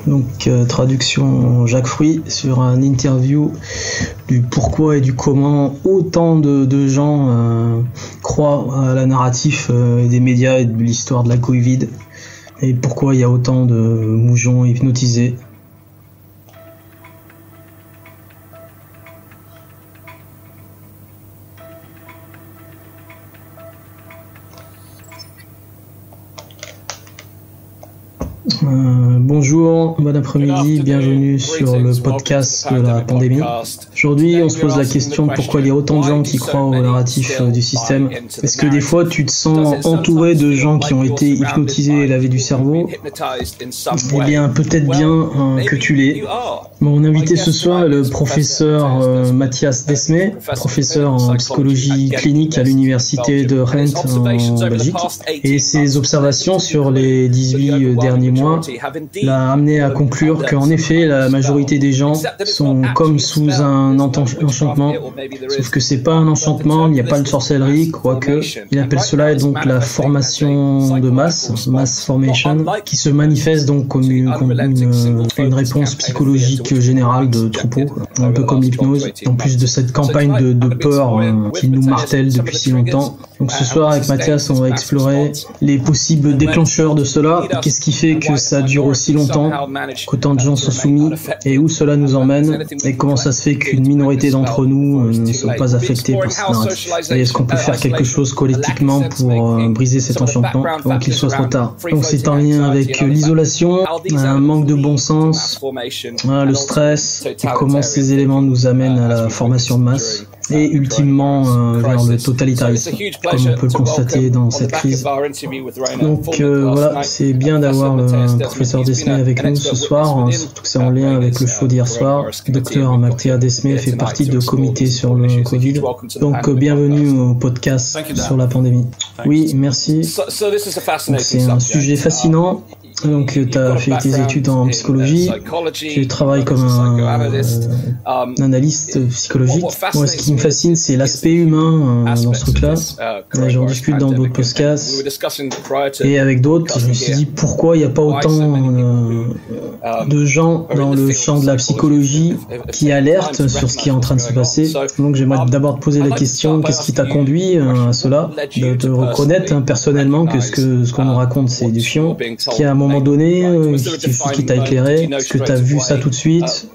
Donc traduction Jacques Fruit sur un interview du pourquoi et du comment autant de gens croient à la narratif des médias et de l'histoire de la Covid et pourquoi il y a autant de moujons hypnotisés. Bonjour, bon après-midi, bienvenue sur le podcast de la pandémie. Aujourd'hui, on se pose la question pourquoi il y a autant de gens qui croient au narratif du système. Est-ce que des fois tu te sens entouré de gens qui ont été hypnotisés et lavés du cerveau? Eh bien, peut-être bien que tu l'es. Mon invité ce soir est le professeur Matthias Desmet, professeur en psychologie clinique à l'université de Ghent en Belgique. Et ses observations sur les 18 derniers mois l'a amené à conclure qu'en effet la majorité des gens sont comme sous un enchantement, sauf que c'est pas un enchantement, il n'y a pas de sorcellerie, quoique il appelle cela donc la formation de mass formation, qui se manifeste donc comme une réponse psychologique générale de troupeau, un peu comme l'hypnose, en plus de cette campagne de peur qui nous martèle depuis si longtemps. Donc ce soir avec Mathias, on va explorer les possibles déclencheurs de cela, qu'est-ce qui fait que ça dure aussi longtemps, qu'autant de gens sont soumis, et où cela nous emmène, et comment ça se fait qu'une minorité d'entre nous ne sont pas affectés par ce narratif. Et est-ce qu'on peut faire quelque chose collectivement pour briser cet enchantement avant qu'il soit trop tard? Donc c'est en lien avec l'isolation, un manque de bon sens, le stress, et comment ces éléments nous amènent à la formation de masse, et ultimement vers le totalitarisme, comme on peut le constater dans cette crise. Donc voilà, c'est bien d'avoir le professeur Desmet avec nous ce soir, surtout que c'est en lien avec le show d'hier soir. Docteur Matthias Desmet fait partie de comité sur le Covid. Donc bienvenue au podcast sur la pandémie. Oui, merci. Donc, c'est un sujet fascinant. Donc tu as fait tes études en psychologie, tu travailles comme un analyste psychologique. Moi ce qui me fascine c'est l'aspect humain dans ce truc-là. J'en discute dans d'autres podcasts et avec d'autres, je me suis dit pourquoi il n'y a pas autant de gens dans le champ de la psychologie qui alertent sur ce qui est en train de se passer. Donc j'aimerais d'abord te poser la question, qu'est-ce qui t'a conduit à cela, de te reconnaître personnellement que ce qu'on nous raconte c'est du fion, qui à un moment donné, qu'est-ce qui t'a éclairé? Est-ce que tu as vu ça tout de suite?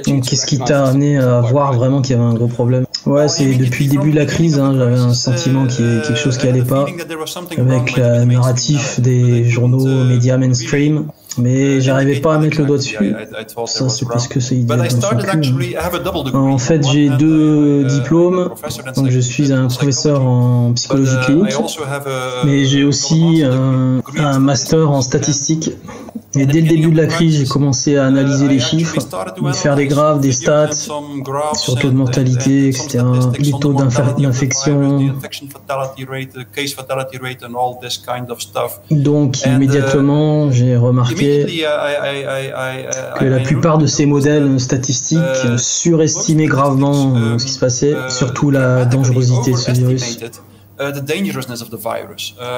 Donc, qu'est-ce qui t'a amené à voir vraiment qu'il y avait un gros problème? Ouais, c'est depuis le début de la crise, j'avais un sentiment qu'il y avait quelque chose qui allait pas avec le narratif des journaux, médias mainstream. Mais j'arrivais pas à mettre le doigt dessus. Ça, c'est parce que c'est idéal dans son cul. En fait, j'ai 2 diplômes. Donc, je suis un professeur en psychologie clinique. Mais j'ai aussi un master en statistique. Et dès le début de la crise, j'ai commencé à analyser les chiffres, faire des graphes, des stats sur le taux de mortalité, etc., les taux d'infection. Donc, immédiatement, j'ai remarqué que la plupart de ces modèles statistiques surestimaient gravement ce qui se passait, surtout la dangerosité de ce virus.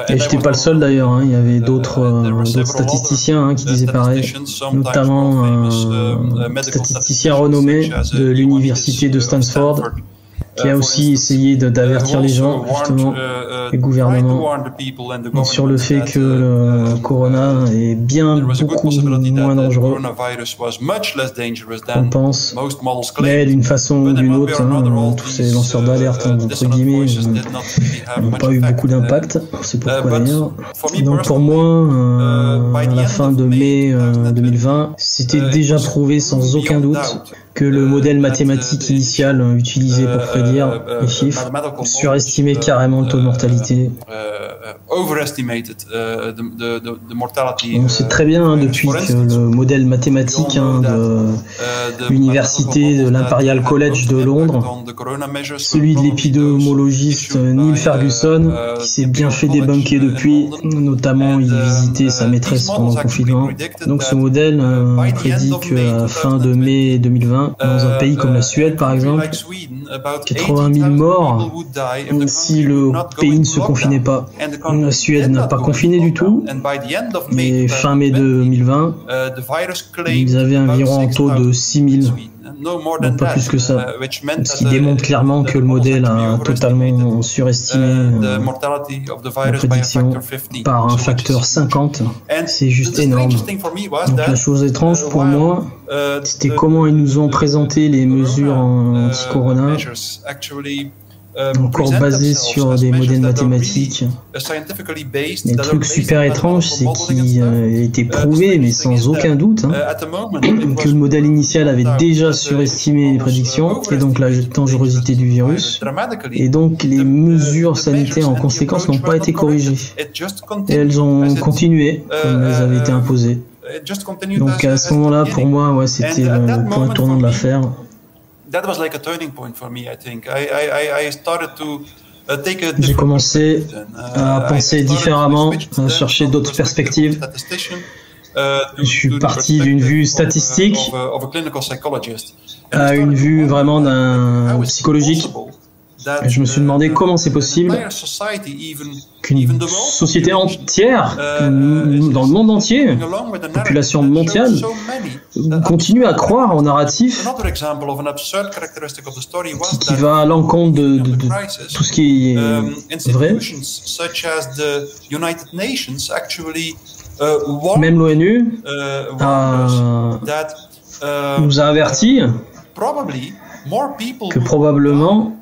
Et j'étais pas le seul d'ailleurs, il y avait d'autres statisticiens qui disaient pareil, notamment un statisticien renommé de l'université de Stanford, qui a aussi essayé d'avertir les gens, justement, les gouvernements, sur le fait que le corona est bien beaucoup moins dangereux qu'on pense, mais d'une façon ou d'une autre, tous ces lanceurs d'alerte, entre guillemets, n'ont pas eu beaucoup d'impact, c'est pourquoi d'ailleurs. Donc pour moi, à la fin de mai 2020, c'était déjà prouvé sans aucun doute que le modèle mathématique initial utilisé pour prédire les chiffres surestimait carrément le taux de mortalité. On sait très bien depuis que le modèle mathématique de l'université de l'Imperial College de Londres, celui de l'épidémiologiste Neil Ferguson, qui s'est bien fait débunker depuis, notamment il visitait sa maîtresse pendant le confinement. Donc ce modèle prédit qu'à la fin de mai 2020, dans un pays comme la Suède par exemple, 80 000 morts si le pays ne se confinait pas. La Suède n'a pas confiné du tout, mais fin mai 2020, ils avaient environ un taux de 6 000. Donc pas plus que ça, ce qui démontre clairement que le modèle a totalement surestimé la prédiction par un facteur 50. C'est juste énorme. Donc la chose étrange pour moi, c'était comment ils nous ont présenté les mesures anti-corona, encore basées sur des modèles mathématiques. Mais le truc super étrange, c'est qu'il a été prouvé, mais sans aucun doute, que le modèle initial avait déjà surestimé les prédictions, et donc la dangerosité du virus, et donc les mesures sanitaires en conséquence n'ont pas été corrigées. Et elles ont continué, comme elles avaient été imposées. Donc à ce moment-là, pour moi, ouais, c'était le point tournant de l'affaire. J'ai commencé à penser différemment, à chercher d'autres perspectives. Je suis parti d'une vue statistique à une vue vraiment d'un psychologique. Je me suis demandé comment c'est possible qu'une société entière, dans le monde entier, population mondiale, continue à croire en narratif qui va à l'encontre de tout ce qui est vrai. Même l'ONU nous a avertis que probablement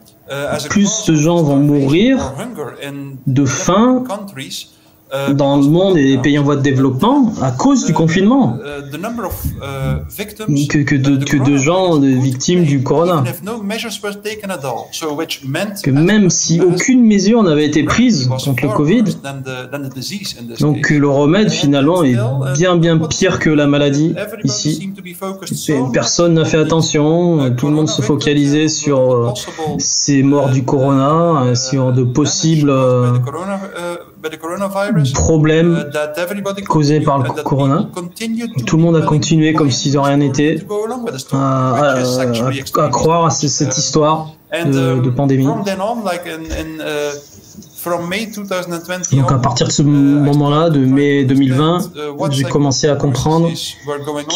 plus de gens vont mourir de faim dans le monde et les pays en voie de développement à cause du confinement que de gens victimes du corona. Que même si aucune mesure n'avait été prise contre le Covid, donc que le remède finalement est bien pire que la maladie ici. Et personne n'a fait attention, tout le monde se focalisait sur ces morts du corona, sur de possibles problèmes causés par le corona. Tout le monde a continué comme si de rien n'était à croire à cette histoire de pandémie. Donc à partir de ce moment-là, de mai 2020, j'ai commencé à comprendre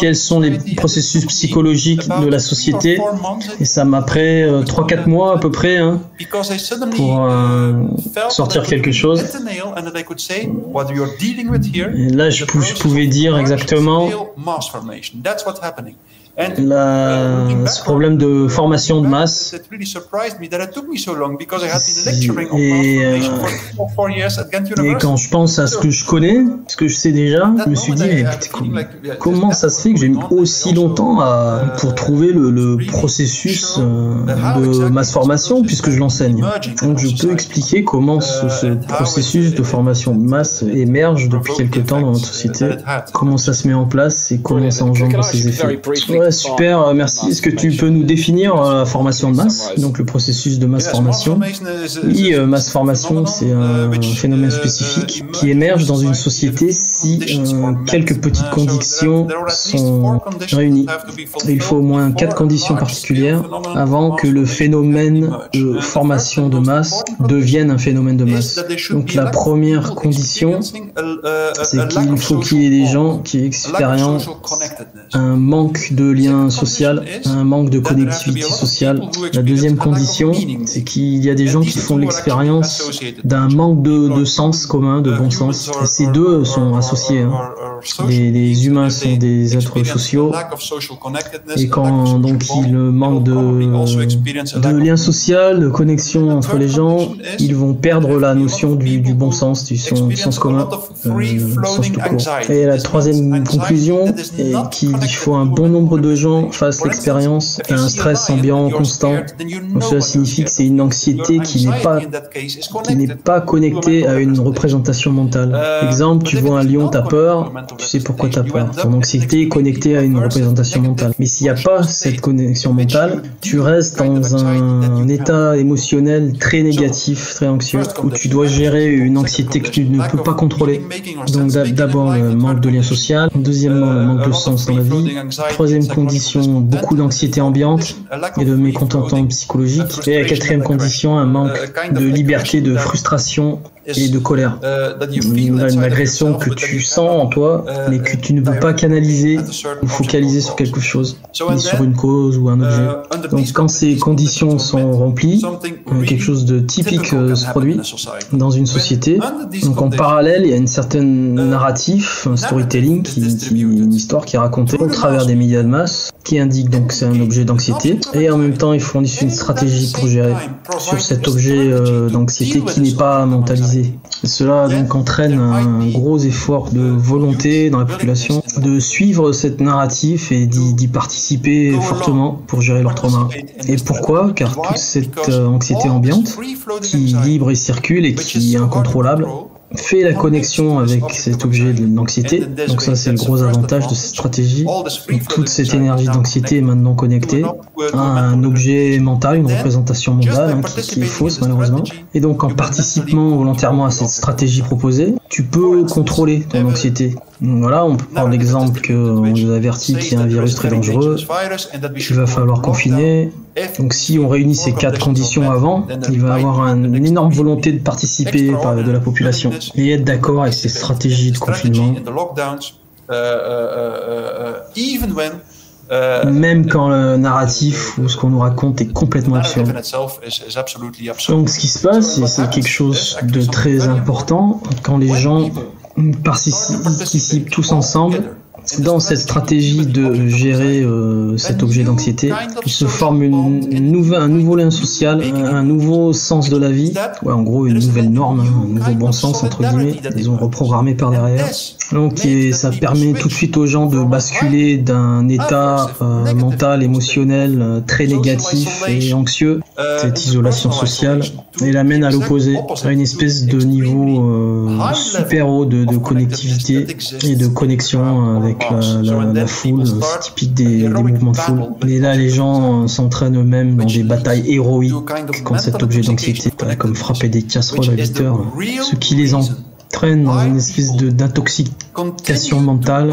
quels sont les processus psychologiques de la société, et ça m'a pris 3-4 mois à peu près pour sortir quelque chose. Et là, je pouvais dire exactement ce problème de formation de masse. Et quand je pense à ce que je connais, ce que je sais déjà, je me suis dit, mais comment ça se fait que j'ai mis aussi longtemps pour trouver le processus de masse formation, puisque je l'enseigne. Donc je peux expliquer comment ce processus de formation de masse émerge depuis quelque temps dans notre société, comment ça se met en place et comment ça engendre ses effets. Ouais, super, merci. Est-ce que tu peux nous définir la formation de masse, donc le processus de masse formation? Oui, masse formation, c'est un phénomène spécifique qui émerge dans une société si quelques petites conditions sont réunies. Il faut au moins 4 conditions particulières avant que le phénomène de formation de masse devienne un phénomène de masse. Donc la première condition, c'est qu'il faut qu'il y ait des gens qui expérimentent un manque de lien social, un manque de connectivité sociale. La deuxième condition, c'est qu'il y a des gens qui font l'expérience d'un manque de sens commun, de bon sens. Et ces deux sont associés. Les humains sont des êtres sociaux, et quand donc il manque de lien social, de connexion entre les gens, ils vont perdre la notion du bon sens, du sens commun, sens tout court. Et la troisième conclusion est qu'il faut un bon nombre de gens fassent l'expérience d'un stress ambiant constant. Donc cela signifie que c'est une anxiété qui n'est pas connectée à une représentation mentale. Exemple, tu vois un lion, t'as peur, tu sais pourquoi t'as peur. Ton anxiété est connectée à une représentation mentale. Mais s'il n'y a pas cette connexion mentale, tu restes dans un état émotionnel très négatif, très anxieux, où tu dois gérer une anxiété que tu ne peux pas contrôler. Donc d'abord le manque de lien social, deuxièmement le manque de sens dans la vie, troisième condition, beaucoup d'anxiété ambiante et de mécontentement psychologique. Et la quatrième condition, un manque de liberté, de frustration et de colère. Une agression que tu sens en toi, mais que tu ne veux pas canaliser ou focaliser sur quelque chose, ni sur une cause ou un objet. Donc quand ces conditions sont remplies, quelque chose de typique se produit dans une société. Donc en parallèle, il y a une certaine narratif, un storytelling, une histoire qui est racontée au travers des médias de masse, qui indique donc que c'est un objet d'anxiété, et en même temps ils fournissent une stratégie pour gérer sur cet objet d'anxiété qui n'est pas mentalisé. Et cela donc entraîne un gros effort de volonté dans la population de suivre cette narratif et d'y participer fortement pour gérer leur trauma. Et pourquoi? Car toute cette anxiété ambiante qui est libre et circule et qui est incontrôlable fait la connexion avec cet objet d'anxiété. Donc ça, c'est le gros avantage de cette stratégie. Donc, toute cette énergie d'anxiété est maintenant connectée à un objet mental, une représentation mentale qui est fausse malheureusement. Et donc en participant volontairement à cette stratégie proposée, tu peux contrôler ton anxiété. Donc voilà, on peut prendre l'exemple qu'on nous avertit qu'il y a un virus très dangereux, qu'il va falloir confiner. Donc si on réunit ces 4 conditions avant, il va y avoir une énorme volonté de participer de la population et être d'accord avec ces stratégies de confinement. Même quand le narratif ou ce qu'on nous raconte est complètement absurde. Donc ce qui se passe, c'est quelque chose de très important quand les gens participent tous ensemble dans cette stratégie de gérer cet objet d'anxiété. Il se forme un nouveau lien social, un nouveau sens de la vie, en gros une nouvelle norme, un nouveau bon sens entre guillemets, disons reprogrammé par derrière. Donc ça permet tout de suite aux gens de basculer d'un état mental, émotionnel très négatif et anxieux, cette isolation sociale, et l'amène à l'opposé, à une espèce de niveau super haut de connectivité et de connexion avec la foule, c'est typique des mouvements de foule. Et là, les gens s'entraînent eux-mêmes dans des batailles héroïques contre cet objet d'anxiété, comme frapper des casseroles à 8 heures, ce qui les entraîne dans une espèce d'intoxication mentale.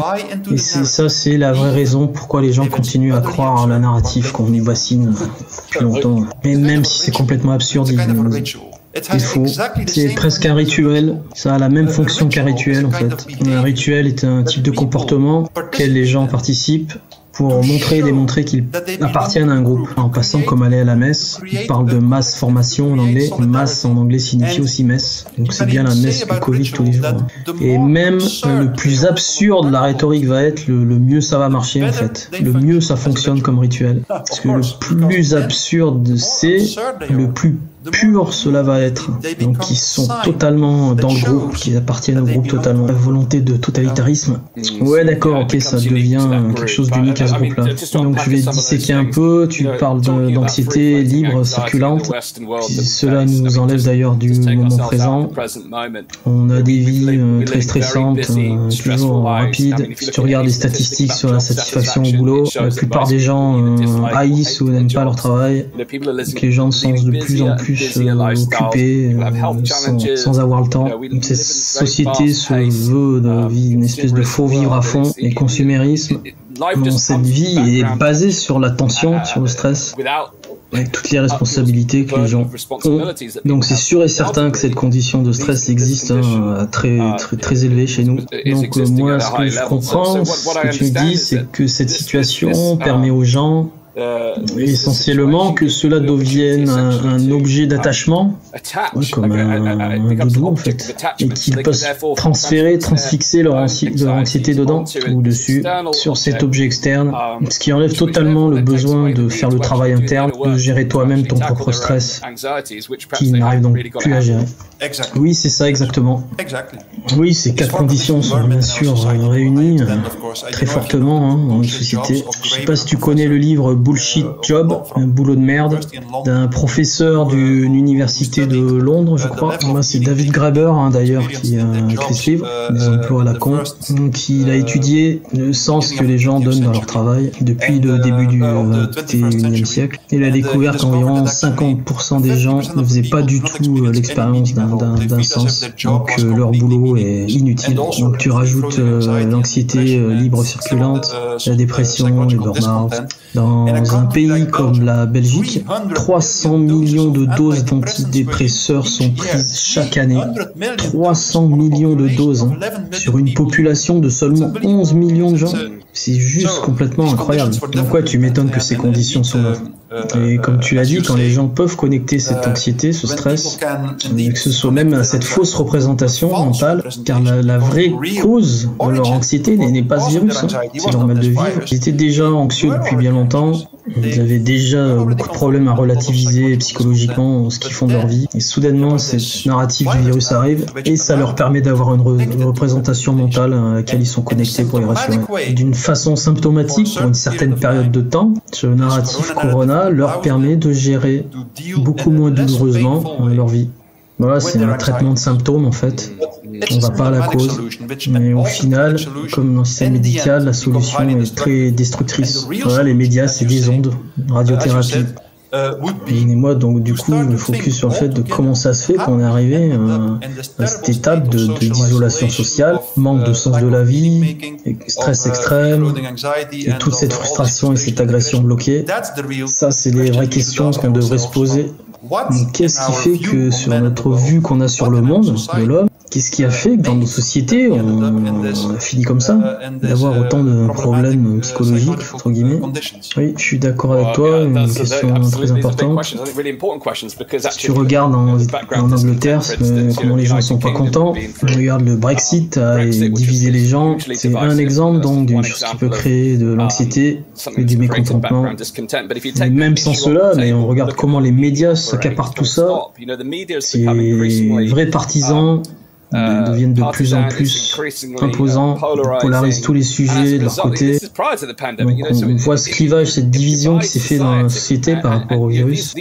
Et c'est la vraie raison pourquoi les gens continuent à croire en la narrative qu'on nous bassine depuis longtemps. Et même si c'est complètement absurde, il faut. C'est presque un rituel. Ça a la même fonction qu'un rituel en fait. Un rituel est un type de comportement auquel les gens participent pour démontrer qu'ils appartiennent à un groupe. En passant, comme aller à la messe, ils parlent de mass formation en anglais. Mass en anglais signifie aussi messe. Donc c'est bien la messe bucolique tous les jours. Et même le plus absurde, la rhétorique va être, le mieux ça va marcher en fait. Le mieux ça fonctionne comme rituel. Parce que le plus absurde c'est, le plus pur cela va être. Donc ils sont totalement dans le groupe, qui appartiennent au groupe totalement. La volonté de totalitarisme. Ouais d'accord, ok, ça devient quelque chose d'unique à ce groupe-là. Donc je vais disséquer un peu, tu parles d'anxiété libre, circulante. Cela nous enlève d'ailleurs du moment présent. On a des vies très stressantes, toujours rapides. Si tu regardes les statistiques sur la satisfaction au boulot, la plupart des gens haïssent ou n'aiment pas leur travail. Donc les gens se sentent de plus en plus occupés sans avoir le temps. Cette société se veut une espèce de faux vivre à fond et consumérisme. Cette vie est basée sur la tension, sur le stress, avec toutes les responsabilités que les gens ont. Donc c'est sûr et certain que cette condition de stress existe très élevée chez nous. Donc moi, ce que je comprends, ce que tu me dis, c'est que cette situation permet aux gens essentiellement que cela devienne un objet d'attachement, comme un doudou en fait, et qu'ils peuvent transfixer leur anxiété dedans ou dessus, sur cet objet externe, ce qui enlève totalement le besoin de faire le travail interne, de gérer toi-même ton propre stress, qui n'arrive donc plus à gérer. Oui, c'est ça exactement. Oui, ces 4 conditions sont bien sûr réunies très fortement dans une société. Je ne sais pas si tu connais le livre bullshit job, un boulot de merde, d'un professeur d'une université de Londres, je crois. Moi, c'est David Graeber, d'ailleurs, qui a écrit ce livre, Des emplois à la con. Donc, il a étudié le sens que les gens donnent dans leur travail depuis le début du XXIe siècle. Il a découvert qu'environ 50% des gens ne faisaient pas du tout l'expérience d'un sens, donc leur boulot est inutile. Donc tu rajoutes l'anxiété libre circulante, la dépression, les burn-out. Dans un pays comme la Belgique, 300 millions de doses d'antidépresseurs sont prises chaque année. 300 millions de doses sur une population de seulement 11 millions de gens. C'est juste complètement incroyable. Donc ouais, tu m'étonnes que ces conditions sont là. Et comme tu l'as dit, quand les gens peuvent connecter cette anxiété, ce stress, et que ce soit même cette fausse représentation mentale, car la vraie cause de leur anxiété n'est pas ce virus, c'est leur mal de vivre. Ils étaient déjà anxieux depuis bien longtemps, ils avaient déjà beaucoup de problèmes à relativiser psychologiquement ce qu'ils font de leur vie, et soudainement cette narrative du virus arrive, et ça leur permet d'avoir une représentation mentale à laquelle ils sont connectés pour les rassurer. Et d'une façon symptomatique, pour une certaine période de temps, ce narratif Corona leur permet de gérer beaucoup moins douloureusement leur vie. Voilà, c'est un traitement de symptômes en fait. On va pas à la cause, mais au final, comme dans le système médical, la solution est très destructrice. Voilà, les médias, c'est des ondes, radiothérapie. Et moi, donc, du coup, je me focus sur le fait de comment ça se fait qu'on est arrivé à cette étape d'isolation sociale, manque de sens de la vie, stress extrême, et toute cette frustration et cette agression bloquée. Ça, c'est les vraies questions qu'on devrait se poser. Qu'est-ce qui fait que sur notre vue qu'on a sur le monde, de l'homme, qu'est-ce qui a fait que dans nos sociétés, on a fini comme ça, d'avoir autant de problèmes psychologiques, entre guillemets? Oui, je suis d'accord avec toi, une question très importante. Si tu regardes en Angleterre, comment les gens ne sont pas contents, regarde le Brexit a divisé les gens, c'est un exemple donc d'une chose qui peut créer de l'anxiété et du mécontentement. Et même sans cela, mais on regarde comment les médias s'accaparent tout ça, c'est les vrais partisans deviennent de plus en plus imposants, polarisent tous les sujets de leur côté. Donc on voit ce clivage, cette division qui s'est fait dans la société par rapport au virus.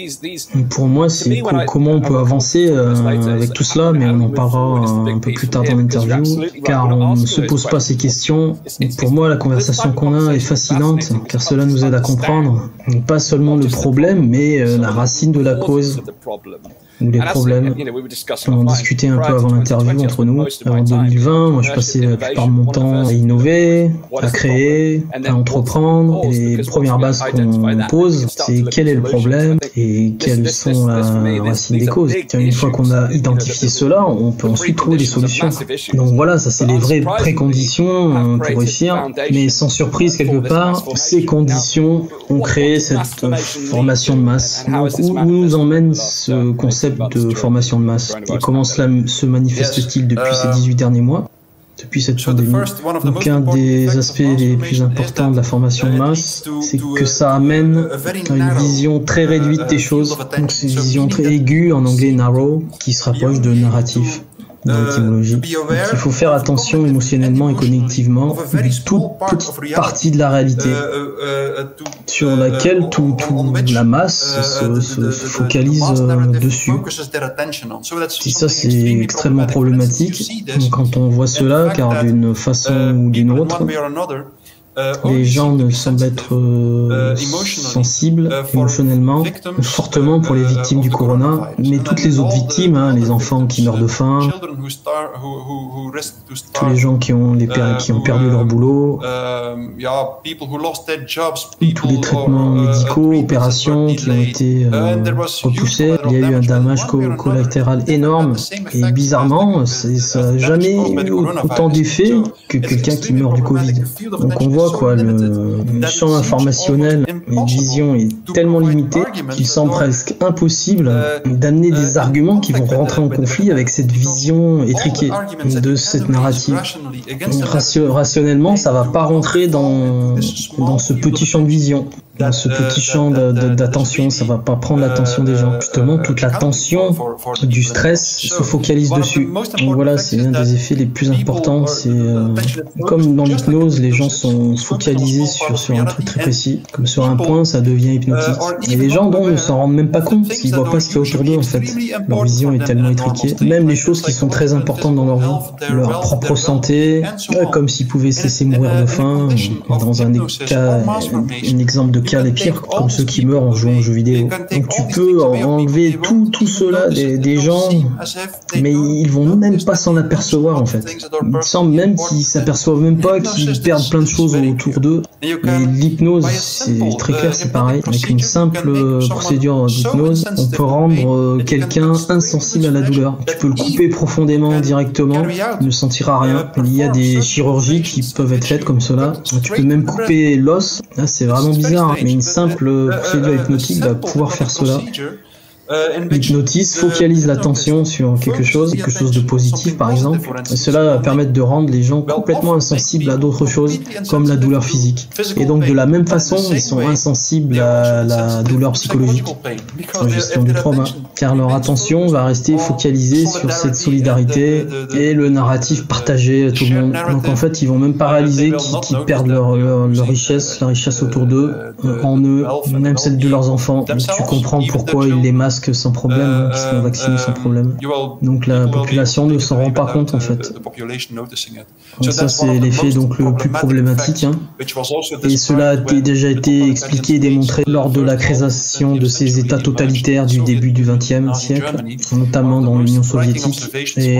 Donc pour moi, c'est comment on peut avancer avec tout cela, mais on en parlera un peu plus tard dans l'interview, car on ne se pose pas ces questions. Donc pour moi, la conversation qu'on a est fascinante, car cela nous aide à comprendre pas seulement le problème, mais la racine de la cause. Ou les problèmes. On en discutait un peu avant l'interview entre nous. En 2020, moi je passais la plupart de mon temps à innover, à créer, à entreprendre. Et les premières bases qu'on pose, c'est quel est le problème et quelles sont la racine des causes. Une fois qu'on a identifié cela, on peut ensuite trouver des solutions. Donc voilà, ça c'est les vraies préconditions pour réussir. Mais sans surprise quelque part, ces conditions ont créé cette formation de masse. Donc où nous emmène ce concept de formation de masse et comment cela se manifeste-t-il depuis ces 18 derniers mois, depuis cette pandémie? Donc un des aspects les plus importants de la formation de masse, c'est que ça amène à une vision très réduite des choses, donc c'est une vision très aiguë, en anglais narrow, qui se rapproche de narratif. Dans l'étymologie. Donc, il faut faire attention émotionnellement et cognitivement d'une toute petite partie de la réalité sur laquelle toute la masse se focalise dessus. Et ça, c'est extrêmement problématique quand on voit cela, car d'une façon ou d'une autre, les gens ne semblent être sensibles émotionnellement, fortement pour les victimes du corona, mais toutes les autres victimes, les enfants qui meurent de faim, tous les gens qui ont perdu leur boulot, tous les traitements médicaux, opérations qui ont été repoussés. Il y a eu un dommage collatéral énorme et bizarrement, ça n'a jamais eu autant d'effet que quelqu'un qui meurt du Covid. Donc on voit le champ informationnel et de vision est tellement limité qu'il semble presque impossible d'amener des arguments qui vont rentrer en conflit avec cette vision vision étriquée de cette narrative. Donc, rationnellement, ça va pas rentrer dans ce petit champ de vision, dans ce petit champ d'attention, ça va pas prendre l'attention des gens. Justement, toute l'attention du stress se focalise dessus. Donc voilà, c'est l'un des effets les plus importants. C'est comme dans l'hypnose, les gens sont focalisés sur un truc très précis, comme sur un point, ça devient hypnotique. Et les gens ne s'en rendent même pas compte, parce qu'ils voient pas ce qu'il y a autour d'eux en fait. Leur vision est tellement étriquée. Même les choses qui sont très importantes dans leur vie, leur propre santé, comme s'ils pouvaient se laisser mourir de faim. Dans un exemple de cas les pires, comme ceux qui meurent en jouant aux jeux vidéo. Donc tu peux enlever tout cela des gens, mais ils vont même pas s'en apercevoir en fait. Il semble même qu'ils s'aperçoivent même pas qu'ils perdent plein de choses autour d'eux. Et l'hypnose, c'est très clair, c'est pareil. Avec une simple procédure d'hypnose, on peut rendre quelqu'un insensible à la douleur. Tu peux le couper profondément, directement, il ne sentira rien. Il y a des chirurgies qui peuvent être faites comme cela. Tu peux même couper l'os. Là, c'est vraiment bizarre, mais une simple procédure hypnotique va pouvoir faire cela. L'hypnotisme focalise l'attention sur quelque chose de positif par exemple, et cela va permettre de rendre les gens complètement insensibles à d'autres choses, comme la douleur physique. Et donc de la même façon, ils sont insensibles à la douleur psychologique, la gestion du trauma, car leur attention va rester focalisée sur cette solidarité et le narratif partagé à tout le monde. Donc en fait, ils vont même pas réaliser qu'ils perdent leur richesse, la richesse autour d'eux, en eux, même celle de leurs enfants. Donc, tu comprends pourquoi ils les masquent sans problème, qui sont vaccinés sans problème. Donc la population ne s'en rend pas compte en fait. Donc ça c'est l'effet donc le plus problématique. Et cela a déjà été expliqué et démontré lors de la création de ces États totalitaires du début du XXe siècle, notamment dans l'Union soviétique et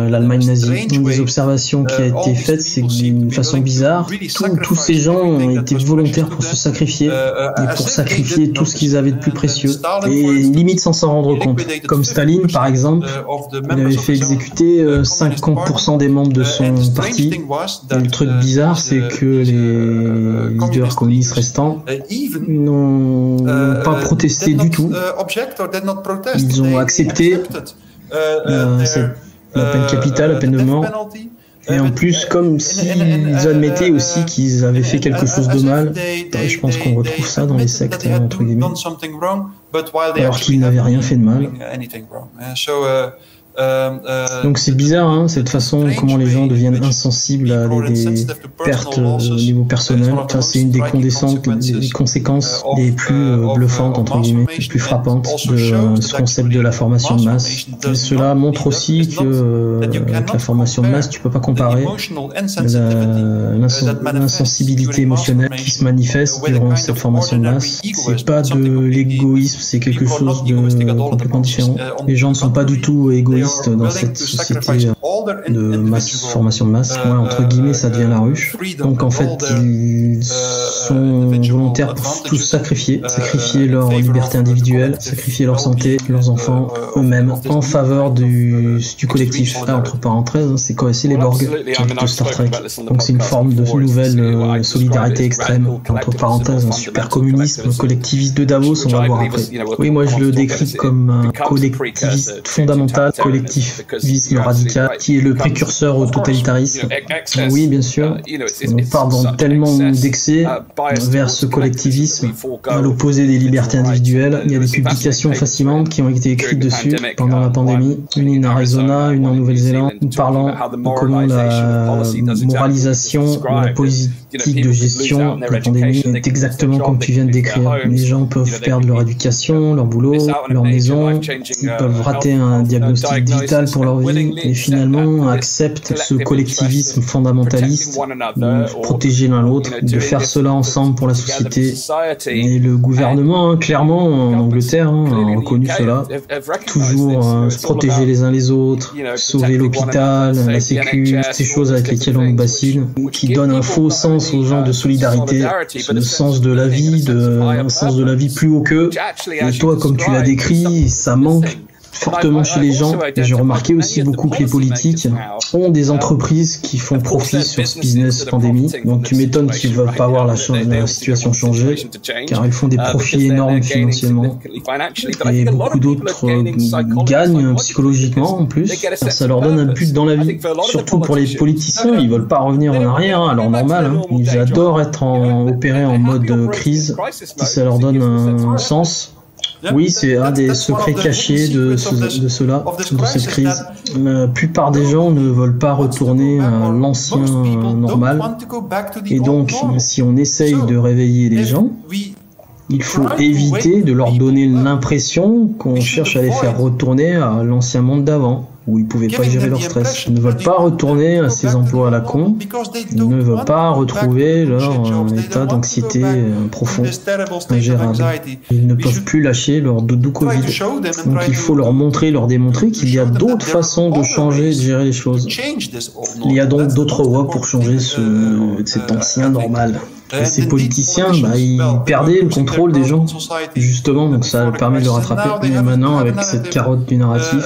l'Allemagne nazie. Une des observations qui a été faite, c'est que d'une façon bizarre, tous ces gens ont été volontaires pour se sacrifier et pour sacrifier tout ce qu'ils avaient de plus précieux. Et limite sans s'en rendre compte. Comme Staline, par exemple, il avait fait exécuter 50% des membres de son parti. Et le truc bizarre, c'est que les leaders communistes restants n'ont pas protesté du tout. Ils ont accepté la peine capitale, la peine de mort. Et en plus, comme s'ils admettaient aussi qu'ils avaient fait quelque chose de mal, je pense qu'on retrouve ça dans les sectes, entre guillemets, alors qu'ils n'avaient rien fait de mal. Donc c'est bizarre, cette façon comment les gens deviennent insensibles à des pertes au niveau personnel. Enfin, c'est une des conséquences les plus bluffantes, entre guillemets, les plus frappantes de ce concept de la formation de masse. Et cela montre aussi que avec la formation de masse, tu peux pas comparer l'insensibilité émotionnelle qui se manifeste durant cette formation de masse. C'est pas de l'égoïsme, c'est quelque chose de complètement différent. Les gens ne sont pas du tout égoïstes dans cette société de formation de masse. Entre guillemets, ça devient la ruche. Donc en fait, ils sont volontaires pour tous sacrifier leur liberté individuelle, sacrifier leur santé, leurs enfants, eux-mêmes, en faveur du collectif. Là, entre parenthèses, c'est les Borg de Star Trek. Donc c'est une forme de nouvelle solidarité extrême. Entre parenthèses, un super communisme collectiviste de Davos, on va voir après. Oui, moi je le décris comme un collectiviste fondamental, collectivisme radical, qui est le précurseur au totalitarisme. Oui, bien sûr, on part dans tellement d'excès vers ce collectivisme, à l'opposé des libertés individuelles. Il y a des publications fascinantes qui ont été écrites dessus pendant la pandémie, une en Arizona, une en Nouvelle-Zélande, parlant de comment la moralisation, la politique de gestion de la pandémie est exactement comme tu viens de décrire. Les gens peuvent perdre leur éducation, leur boulot, leur maison, ils peuvent rater un diagnostic vital pour leur vie et finalement acceptent ce collectivisme fondamentaliste de protéger l'un l'autre, de faire cela ensemble pour la société. Et le gouvernement, clairement, en Angleterre, a reconnu cela. Toujours se protéger les uns les autres, sauver l'hôpital, la sécu, ces choses avec lesquelles on nous bassine, qui donnent un faux sens aux gens de solidarité, le sens de la vie, un sens de la vie plus haut qu'eux. Et toi, comme tu l'as décrit, ça manque fortement chez les gens. Et j'ai remarqué aussi beaucoup que les politiques ont des entreprises qui font profit sur ce business pandémie. Donc tu m'étonnes qu'ils ne veulent pas voir la situation changer, car ils font des profits énormes financièrement. Et beaucoup d'autres gagnent psychologiquement en plus. Ça leur donne un but dans la vie. Surtout pour les politiciens, ils veulent pas revenir en arrière, alors normal. Ils adorent être opérés en mode crise, si ça leur donne un sens. Oui, c'est un des secrets cachés de cette crise. La plupart des gens ne veulent pas retourner à l'ancien normal. Et donc, si on essaye de réveiller les gens, il faut éviter de leur donner l'impression qu'on cherche à les faire retourner à l'ancien monde d'avant, où ils ne pouvaient pas gérer leur stress. Ils ne veulent pas retourner à ces emplois à la con, ils ne veulent pas retrouver leur état d'anxiété profond, ingérable. Ils ne peuvent plus lâcher leur doudou Covid. Donc il faut leur démontrer qu'il y a d'autres façons de changer et de gérer les choses. Il y a donc d'autres voies pour changer cet ancien normal. Et ces politiciens, ils perdaient le contrôle des gens, justement, donc ça permet de le rattraper. Mais maintenant, avec cette carotte du narratif,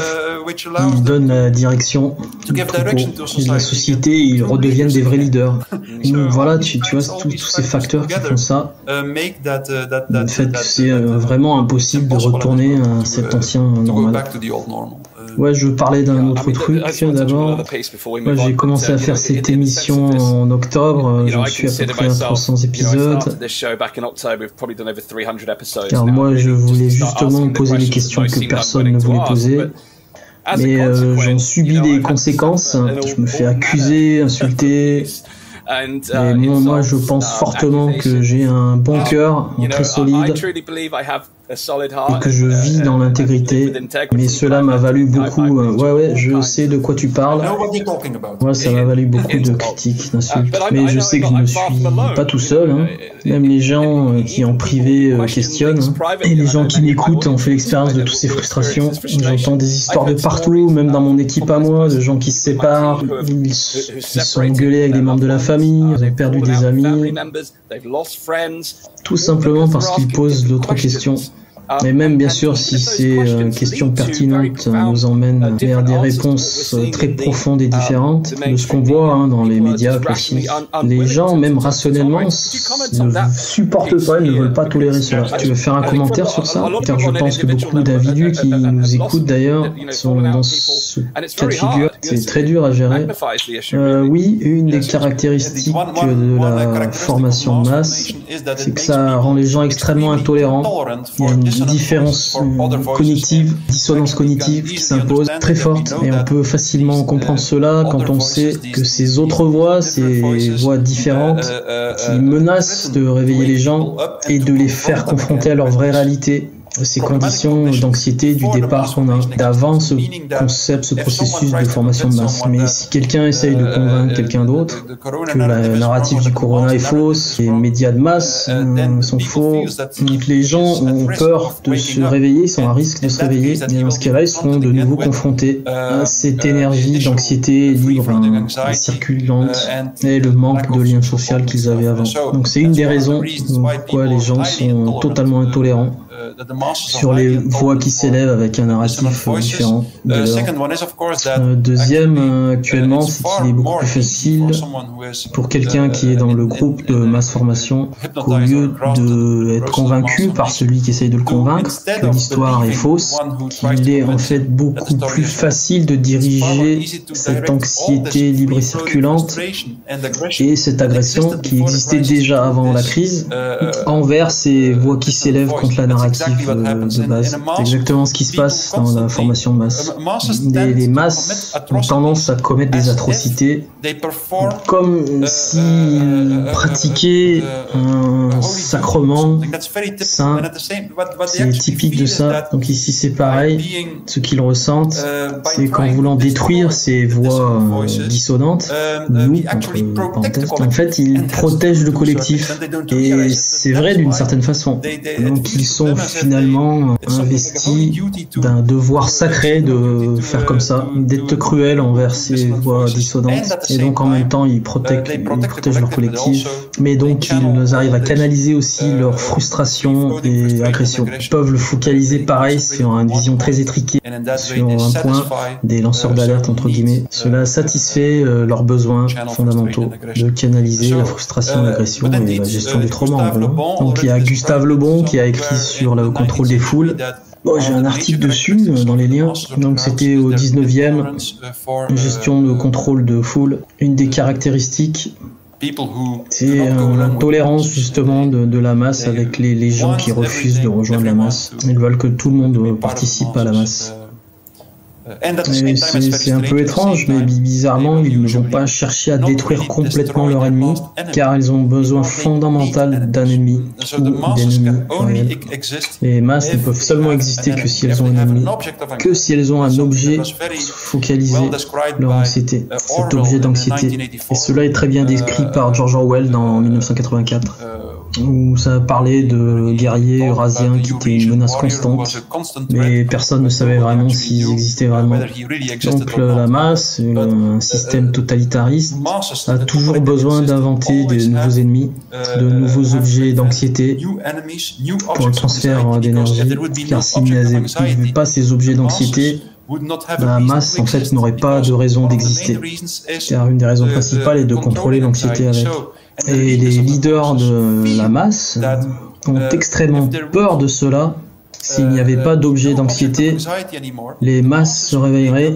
ils donnent la direction du propos de la société et ils redeviennent des vrais leaders. Donc voilà, tu vois, tous ces facteurs qui font ça, le fait que c'est vraiment impossible de retourner à cet ancien normal. Ouais, je parlais d'un autre truc d'abord. Moi, j'ai commencé à faire cette émission en octobre. J'en suis à peu près à 300 épisodes. Car moi, je voulais justement poser les questions que personne ne voulait poser. Mais j'en subis des conséquences. Je me fais accuser, insulter. Et moi, je pense fortement que j'ai un bon cœur, très solide, et que je vis dans l'intégrité. Mais cela m'a valu beaucoup. Je sais de quoi tu parles. Moi, ça m'a valu beaucoup de critiques, d'insultes. Mais je sais que je ne suis pas tout seul. Même les gens qui en privé questionnent, et les gens qui m'écoutent ont fait l'expérience de toutes ces frustrations. J'entends des histoires de partout, même dans mon équipe à moi, de gens qui se séparent, ils sont engueulés avec des membres de la famille, ils ont perdu des amis, tout simplement parce qu'ils posent d'autres questions. Mais même bien sûr, si ces questions pertinentes nous emmènent vers des réponses très profondes et différentes de ce qu'on voit dans les médias classiques, les gens, même rationnellement, ne supportent pas, ils ne veulent pas tolérer cela. Tu veux faire un commentaire sur ça? Car je pense que beaucoup d'individus qui nous écoutent d'ailleurs sont dans ce cas de figure. C'est très dur à gérer. Oui, une des caractéristiques de la formation de masse, c'est que ça rend les gens extrêmement intolérants. Il y a une différence cognitive, dissonance cognitive qui s'impose très forte, et on peut facilement comprendre cela quand on sait que ces autres voix, ces voix différentes qui menacent de réveiller les gens et de les faire confronter à leur vraie réalité, ces conditions d'anxiété du départ qu'on a, d'avant ce concept, ce processus de formation de masse. Mais si quelqu'un essaye de convaincre quelqu'un d'autre que la narrative du corona est fausse, les médias de masse sont faux, donc les gens ont peur de se réveiller, ils sont à risque de se réveiller, et dans ce cas-là, ils seront de nouveau confrontés à cette énergie d'anxiété libre et circulante et le manque de lien social qu'ils avaient avant. Donc c'est une des raisons pourquoi les gens sont totalement intolérants sur les voix qui s'élèvent avec un narratif différent de leur. Deuxième, actuellement, c'est qu'il est beaucoup plus facile pour quelqu'un qui est dans le groupe de mass formation qu'au lieu d'être convaincu par celui qui essaye de le convaincre que l'histoire est fausse, qu'il est en fait beaucoup plus facile de diriger cette anxiété libre et circulante et cette agression qui existait déjà avant la crise envers ces voix qui s'élèvent contre la narrative de base. C'est exactement ce qui se passe dans la formation de masse. Les masses ont tendance à commettre des atrocités comme s'ils pratiquaient un sacrement saint. C'est typique de ça. Donc ici c'est pareil. Ce qu'ils ressentent, c'est qu'en voulant détruire ces voix dissonantes, nous, entre parenthèses, en fait ils protègent le collectif. Et c'est vrai d'une certaine façon. Donc ils sont finalement investis d'un devoir sacré de faire comme ça, d'être cruel envers ces voix dissonantes, et donc en même temps ils protègent leur collectif, mais donc ils arrivent à canaliser aussi leur frustration et agression. Ils peuvent le focaliser pareil sur une vision très étriquée, sur un point des lanceurs d'alerte entre guillemets. Cela satisfait leurs besoins fondamentaux de canaliser la frustration, l'agression et la gestion du trauma en gros. Donc il y a Gustave Le Bon qui a écrit sur le contrôle des foules. Bon, j'ai un article dessus dans les liens. Donc c'était au 19e, gestion de contrôle de foule. Une des caractéristiques, c'est la tolérance justement de la masse avec les gens qui refusent de rejoindre la masse. Ils veulent que tout le monde participe à la masse. C'est un peu étrange, mais bizarrement, ils ne vont pas chercher à détruire complètement leur ennemi, car ils ont besoin fondamental d'un ennemi ou d'ennemis réels. Les masses ne peuvent seulement exister que si elles ont un ennemi, que si elles ont un objet pour focaliser leur anxiété, cet objet d'anxiété. Et cela est très bien décrit par George Orwell dans 1984. Où ça parlait de guerriers eurasiens qui étaient une menace constante, mais personne ne savait vraiment s'ils existaient vraiment. Donc la masse, un système totalitariste, a toujours besoin d'inventer de nouveaux ennemis, de nouveaux objets d'anxiété pour le transfert d'énergie, car s'il n'avait pas ces objets d'anxiété, la masse en fait n'aurait pas de raison d'exister, car une des raisons principales est de contrôler l'anxiété avec. Et les leaders de la masse ont extrêmement peur de cela. S'il n'y avait pas d'objet d'anxiété, les masses se réveilleraient.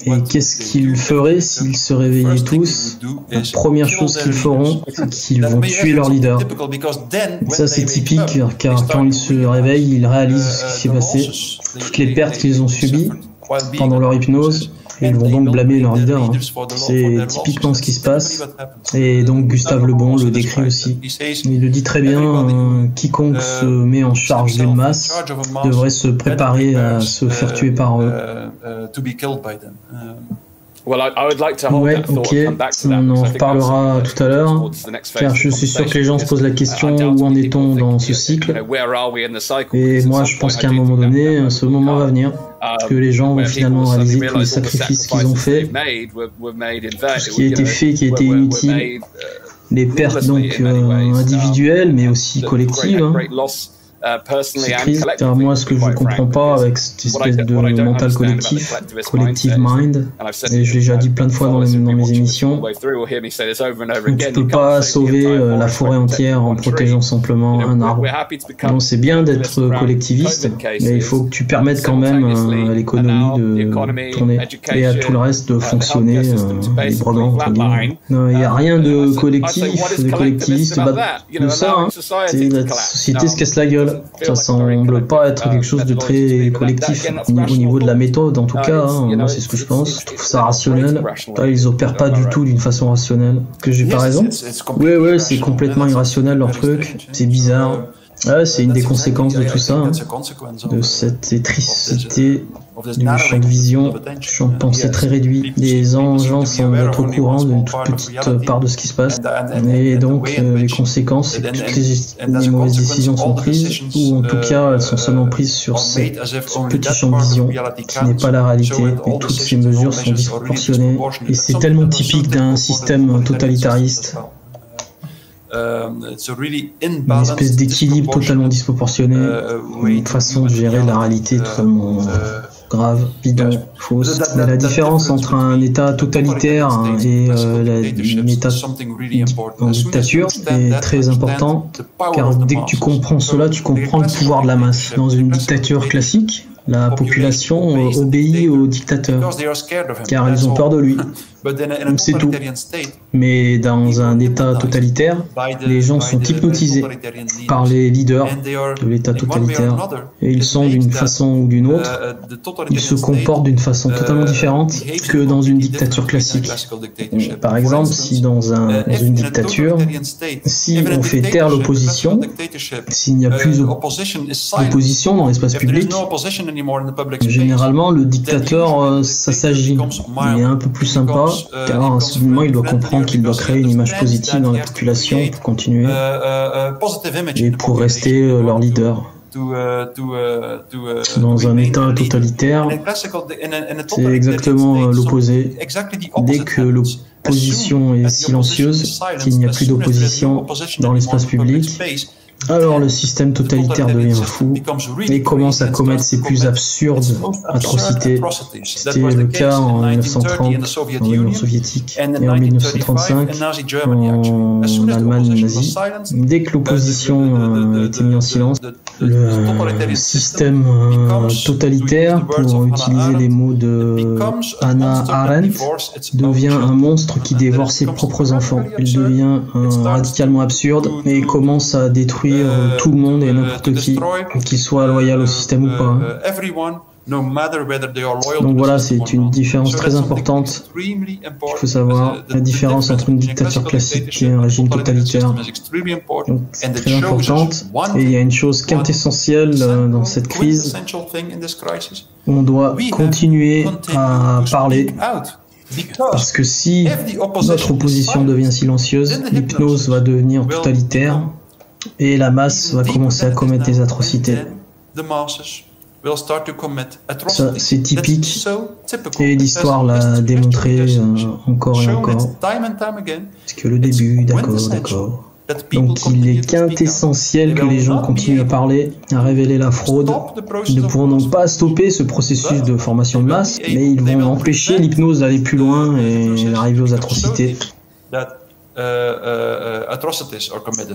Et qu'est-ce qu'ils feraient s'ils se réveillaient tous? La première chose qu'ils feront, c'est qu'ils vont tuer leur leader. Et ça c'est typique, car quand ils se réveillent, ils réalisent ce qui s'est passé, toutes les pertes qu'ils ont subies pendant leur hypnose. Et ils vont donc blâmer leur leader. C'est typiquement ce qui se passe. Et donc Gustave Le Bon le décrit aussi. Il le dit très bien, quiconque se met en charge d'une masse devrait se préparer à se faire tuer par eux. Ouais, ok, on en reparlera tout à l'heure, car je suis sûr que les gens se posent la question où en est-on dans ce cycle. Et moi je pense qu'à un moment donné, ce moment va venir, que les gens vont finalement réaliser tous les sacrifices qu'ils ont faits, tout ce qui a été fait, qui a été inutile, les pertes donc individuelles mais aussi collectives. C'est triste, car moi ce que je ne comprends pas avec cette espèce de mental collectif, collective mind, et je l'ai déjà dit plein de fois dans mes émissions, tu ne peux pas sauver la forêt entière en protégeant simplement un arbre. Donc c'est bien d'être collectiviste, mais il faut que tu permettes quand même à l'économie de tourner et à tout le reste de fonctionner librement. Il n'y a rien de collectif, de collectiviste, de ça, hein. La société se casse la gueule. Ça semble pas être quelque chose de très collectif au niveau de la méthode en tout cas, hein. Moi c'est ce que je pense, je trouve ça rationnel. Ils opèrent pas du tout d'une façon rationnelle. Que j'ai pas raison? Ouais, c'est complètement irrationnel leur truc, c'est bizarre. C'est une des conséquences de tout ça, hein, de cette étricité du champ de vision, du champ de pensée très réduit. Les gens semblent être au courant d'une toute petite part de ce qui se passe. Et donc, les conséquences, c'est que toutes les mauvaises décisions sont prises, ou en tout cas, elles sont seulement prises sur ce petit champ de vision qui n'est pas la réalité. Et toutes ces mesures sont disproportionnées. Et c'est tellement typique d'un système totalitariste. Une espèce d'équilibre totalement disproportionné, une façon de gérer la réalité totalement grave, bidon, fausse. Mais la différence entre un État totalitaire et un État en dictature est très importante, car dès que tu comprends cela, tu comprends le pouvoir de la masse. Dans une dictature classique, la population obéit au dictateur, car ils ont peur de lui. C'est tout. Mais dans un État totalitaire, les gens sont hypnotisés par les leaders de l'État totalitaire. Et ils sont d'une façon ou d'une autre, ils se comportent d'une façon totalement différente que dans une dictature classique. Par exemple, si dans une dictature, si on fait taire l'opposition, s'il n'y a plus d'opposition dans l'espace public, généralement le dictateur s'assagit. Il est un peu plus sympa, car à ce moment il doit comprendre qu'il doit créer une image positive dans la population pour continuer et pour rester leur leader. Dans un État totalitaire, c'est exactement l'opposé. Dès que l'opposition est silencieuse, qu'il n'y a plus d'opposition dans l'espace public, Alors le système totalitaire devient fou et commence à commettre ses plus absurdes atrocités. C'était le cas en 1930 en Union soviétique et en 1935 en Allemagne nazie. Dès que l'opposition a été mise en silence, le système totalitaire, pour utiliser les mots de Hannah Arendt, devient un monstre qui dévore ses propres enfants. Il devient radicalement absurde et commence à détruire tout le monde et n'importe qui, qu'il soit loyal au système ou pas. Donc voilà, c'est une différence très importante. Il faut savoir la différence entre une dictature classique et un régime totalitaire. Donc c'est très importante. Et il y a une chose quintessentielle dans cette crise. On doit continuer à parler. Parce que si notre opposition devient silencieuse, l'hypnose va devenir totalitaire et la masse va commencer à commettre des atrocités. Ça, c'est typique et l'histoire l'a démontré encore et encore. C'est que le début, d'accord. Donc il est quintessentiel que les gens continuent à parler, à révéler la fraude. Ils ne pourront donc pas stopper ce processus de formation de masse, mais ils vont empêcher l'hypnose d'aller plus loin et d'arriver aux atrocités.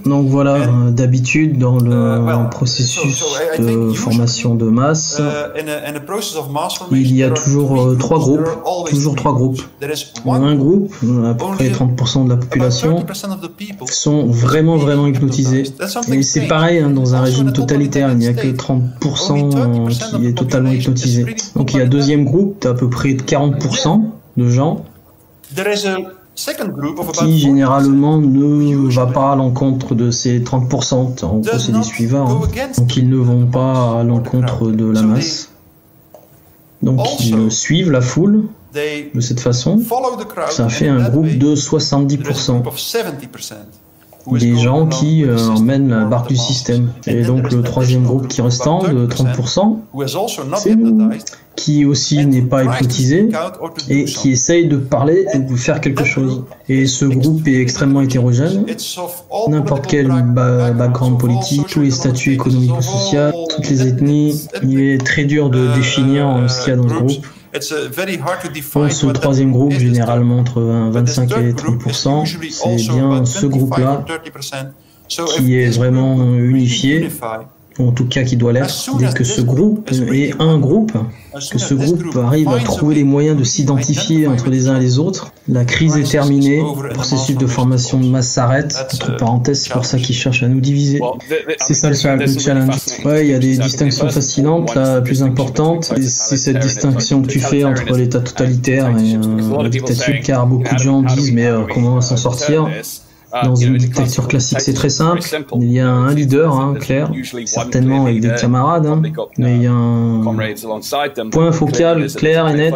Donc voilà, d'habitude dans le processus de formation de masse, il y a toujours trois groupes. Un groupe, à peu près 30% de la population, sont vraiment hypnotisés. Et c'est pareil dans un régime totalitaire, il n'y a que 30% qui est totalement hypnotisé. Donc il y a un deuxième groupe d'à peu près 40% de gens qui généralement ne va pas à l'encontre de ces 30%. En gros, c'est des suivants. Donc ils ne vont pas à l'encontre de la masse. Donc ils suivent la foule de cette façon. Ça fait un groupe de 70%. Des gens qui emmènent la barque du système. Et donc le troisième groupe qui est restant, de 30%, c'est nous, qui aussi n'est pas hypnotisé et qui essaye de parler et de faire quelque chose. Et ce groupe est extrêmement hétérogène. N'importe quel background politique, tous les statuts économiques ou sociaux, toutes les ethnies, il est très dur de définir ce qu'il y a dans le groupe. Pour ce troisième groupe, généralement entre 25 et 30%, c'est bien ce groupe-là qui est vraiment unifié, ou en tout cas qui doit l'être. Dès que ce groupe est un groupe, que ce groupe arrive à trouver les moyens de s'identifier entre les uns et les autres, la crise est terminée, le processus de formation de masse s'arrête. Entre parenthèses, c'est pour ça qu'ils cherchent à nous diviser. C'est ça le challenge. Ouais, il y a des distinctions fascinantes. La plus importante, c'est cette distinction que tu fais entre l'état totalitaire et la dictature, car beaucoup de gens disent mais comment s'en sortir? Dans une dictature classique, c'est très simple. Il y a un leader, clair, certainement avec des camarades, mais il y a un point focal clair et net.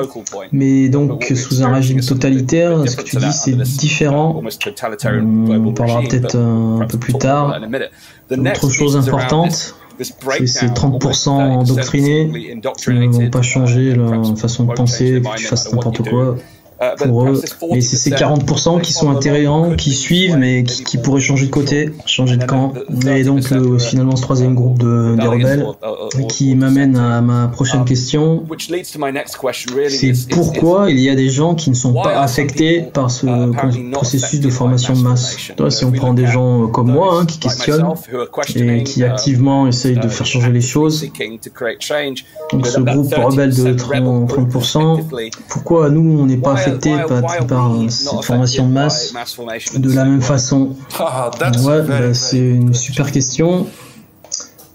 Mais donc, sous un régime totalitaire, ce que tu dis, c'est différent. On parlera peut-être un peu plus tard. Autre chose importante, c'est ces 30% endoctrinés qui ne vont pas changer leur façon de penser, que tu fasses n'importe quoi. Pour eux, mais c'est ces 40% qui sont intéressants, qui suivent, mais qui pourraient changer de côté, changer de camp. Et donc finalement ce troisième groupe des rebelles, qui m'amène à ma prochaine question, c'est pourquoi il y a des gens qui ne sont pas affectés par ce processus de formation de masse. Si on prend des gens comme moi, qui questionnent et qui activement essayent de faire changer les choses, donc ce groupe rebelle de 30%, pourquoi nous on n'est pas affectés par cette formation de masse de la même façon? Ouais, c'est une super question.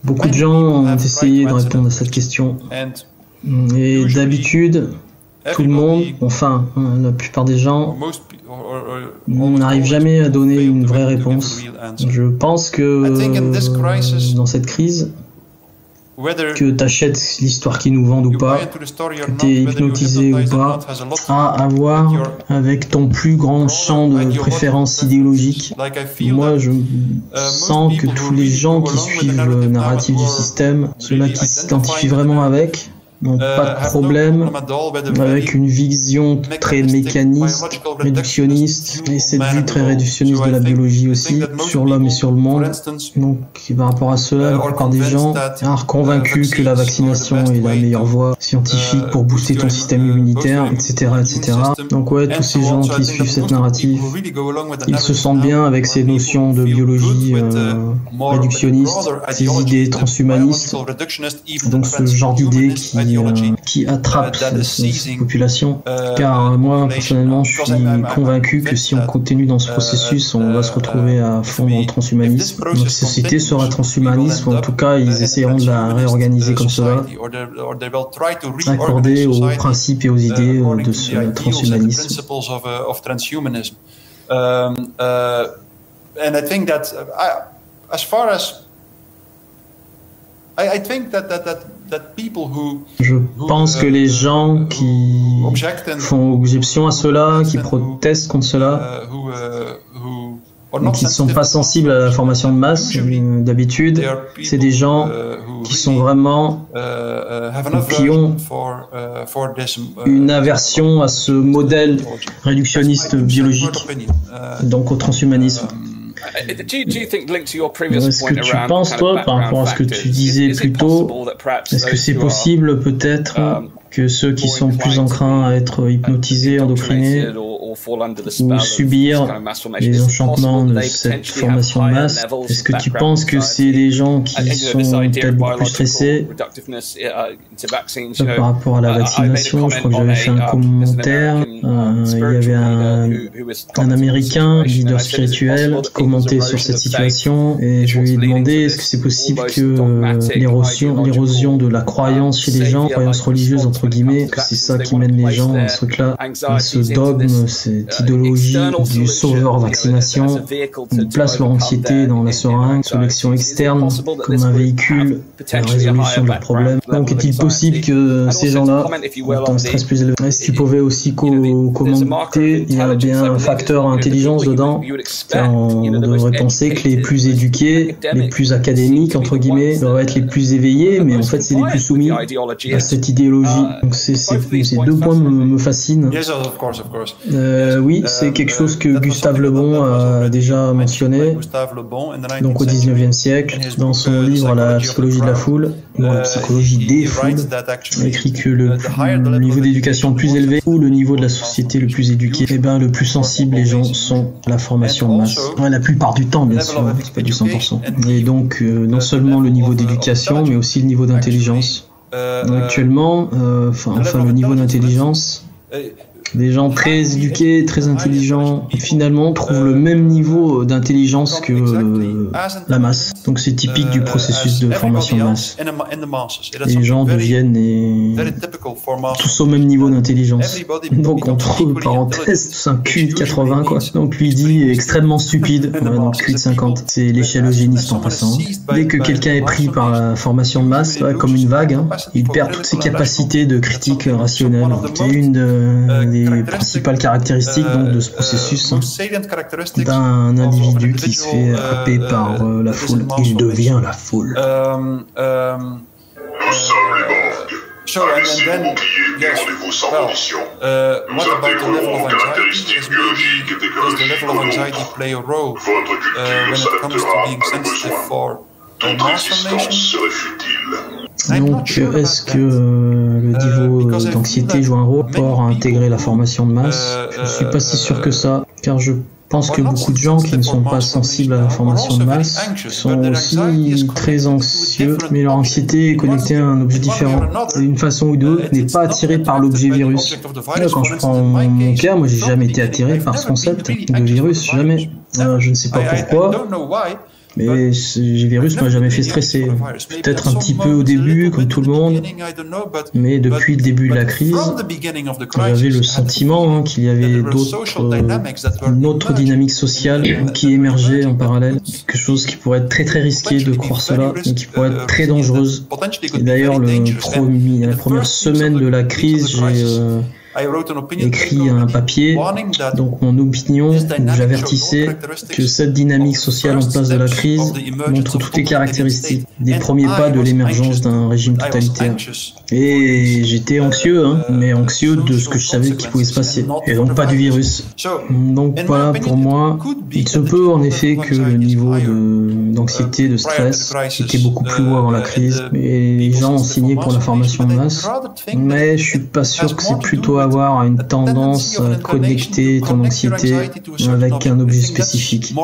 Beaucoup de gens ont essayé de répondre à cette question. Et d'habitude, tout le monde, enfin, la plupart des gens, on n'arrive jamais à donner une vraie réponse. Je pense que dans cette crise, que tu achètes l'histoire qu'ils nous vendent ou pas, que tu es hypnotisé ou pas, a à voir avec ton plus grand champ de préférence idéologique. Moi, je sens que tous les gens qui suivent le narratif du système, ceux-là qui s'identifient vraiment avec, n'ont pas de problème avec une vision très mécaniste, réductionniste, et cette vue très réductionniste de la biologie aussi, sur l'homme et sur le monde. Donc, par rapport à cela, la plupart des gens sont convaincus que la vaccination est la meilleure voie scientifique pour booster ton système immunitaire, etc., etc. Donc ouais, tous ces gens qui suivent cette narrative, ils se sentent bien avec ces notions de biologie réductionniste, ces idées transhumanistes, donc ce genre d'idées qui attrape cette population. Car moi, personnellement, je suis convaincu que si on continue dans ce processus, on va se retrouver à fond dans le transhumanisme. Notre société sera transhumaniste, ou en tout cas, ils essaieront de la réorganiser comme cela, accordée aux principes et aux idées de ce transhumanisme. And I think that as far as I think that people who je pense que les gens qui font objection à cela, qui protestent contre cela, qui ne sont pas sensibles à la formation de masse, d'habitude, c'est des gens qui sont vraiment, qui ont une aversion à ce modèle réductionniste biologique, donc au transhumanisme. Est-ce que tu penses, toi, par rapport à ce que tu disais plus tôt, est-ce que c'est possible peut-être que ceux qui sont plus enclins à être hypnotisés, endocrinés, ou subir les enchantements de cette formation de masse, est-ce que tu penses que c'est des gens qui sont peut-être beaucoup plus stressés par rapport à la vaccination? Je crois que j'avais fait un commentaire, il y avait un Américain, leader spirituel, qui commentait sur cette situation, et je lui ai demandé est-ce que c'est possible que l'érosion de la croyance chez les gens, croyance religieuse entre guillemets, que c'est ça qui mène les gens à ce truc-là, à ce dogme, cette idéologie du sauveur vaccination. Ils placent leur anxiété dans la seringue, sous l'action externe, comme un véhicule à la résolution de leurs problèmes. Donc est-il possible que ces gens-là ont un stress plus élevé? Est-ce qu'ils pouvaient aussi commenter? Il y a bien un facteur intelligence dedans, car on devrait penser que les plus éduqués, les plus académiques, entre guillemets, doivent être les plus éveillés, mais en fait c'est les plus soumis à cette idéologie. Donc ces deux points me fascinent. Oui, c'est quelque chose que Gustave Le Bon a déjà mentionné, donc au 19e siècle, dans son livre La psychologie de la foule, ou la psychologie des foules, il a écrit que le niveau d'éducation le plus élevé, ou le niveau de la société le plus éduqué, eh ben, le plus sensible les gens sont à la formation de masse. Ouais, la plupart du temps, bien sûr, c'est pas du 100%. Et donc, non seulement le niveau d'éducation, mais aussi le niveau d'intelligence. Actuellement, le niveau d'intelligence, des gens très éduqués, très intelligents, finalement trouvent le même niveau d'intelligence que la masse. Donc c'est typique du processus de formation de masse. Les gens deviennent tous au même niveau d'intelligence. Donc on trouve, parenthèse, tous un QI de 80, quoi. Donc lui dit extrêmement stupide, donc QI de 50. C'est l'échelle eugéniste en passant. Dès que quelqu'un est pris par la formation de masse, comme une vague, il perd toutes ses capacités de critique rationnelle. C'est une des principales caractéristiques donc, de ce processus d'un individu qui se fait happer par la foule. Il devient la foule. So, and then, yes, what about the level of anxiety? Does the level of anxiety play a role when it comes to being sensitive for mass formation? Donc, est-ce que le niveau d'anxiété joue un rôle pour intégrer la formation de masse? Je ne suis pas si sûr que ça, car je pense que beaucoup de gens qui ne sont pas sensibles à la formation de masse sont aussi très anxieux, mais leur anxiété est connectée à un objet différent. D'une façon ou d'une autre, n'est pas attirée par l'objet virus. Là, quand je prends mon cas, moi j'ai jamais été attiré par ce concept de virus, jamais. Je ne sais pas pourquoi. Mais ce virus m'a jamais fait stresser. Peut-être un petit peu au début, comme tout le monde, mais depuis le début de la crise, j'avais le sentiment qu'il y avait une autre dynamique sociale qui émergeait en parallèle. Quelque chose qui pourrait être très très risqué de croire cela, et qui pourrait être très dangereuse. Et d'ailleurs, la première semaine de la crise, écrit un papier, donc mon opinion, où j'avertissais que cette dynamique sociale en place de la crise montre toutes les caractéristiques des premiers pas de l'émergence d'un régime totalitaire. Et j'étais anxieux, mais anxieux de ce que je savais qui pouvait se passer, et donc pas du virus. Donc voilà, pour moi, il se peut en effet que le niveau d'anxiété, de stress était beaucoup plus haut avant la crise, et les gens ont signé pour la formation de masse, mais je suis pas sûr que c'est plutôt avoir une tendance à connecter ton anxiété avec un objet spécifique.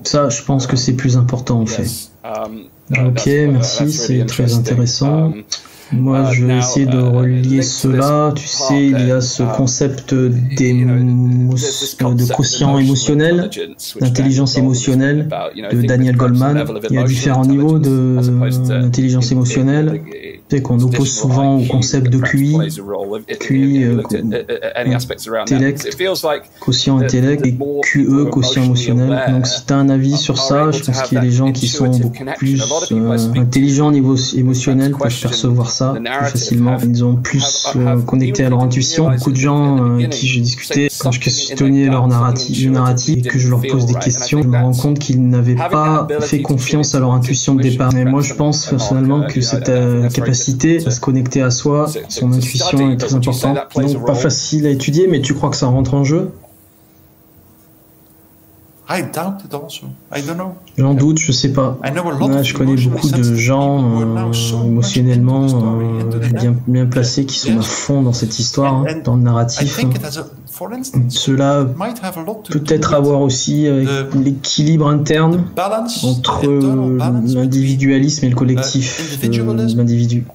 Ça, je pense que c'est plus important en fait. Ok, merci, c'est très intéressant. Moi, je vais essayer de relier cela. Tu sais, il y a ce concept de quotient émotionnel, d'intelligence émotionnelle de Daniel Goleman. Il y a différents niveaux d'intelligence émotionnelle. Tu sais qu'on oppose souvent au concept de QI, intellect, quotient intellect, et QE, quotient émotionnel. Donc si tu as un avis sur ça, je pense qu'il y a des gens qui sont beaucoup plus intelligents au niveau émotionnel peuvent percevoir ça plus facilement. Ils ont plus connecté à leur intuition. Beaucoup de gens avec qui j'ai discuté, quand je questionnais leur narratif et que je leur pose des questions, je me rends compte qu'ils n'avaient pas fait confiance à leur intuition de départ. Mais moi je pense personnellement que cette capacité à se connecter à soi, son intuition est très importante. Donc pas facile à étudier, mais tu crois que ça rentre en jeu? J'en doute, je sais pas. Là, je connais beaucoup de gens émotionnellement bien placés qui sont à fond dans cette histoire, dans le narratif. Cela peut être à voir aussi avec l'équilibre interne entre l'individualisme et le collectif de l'individu.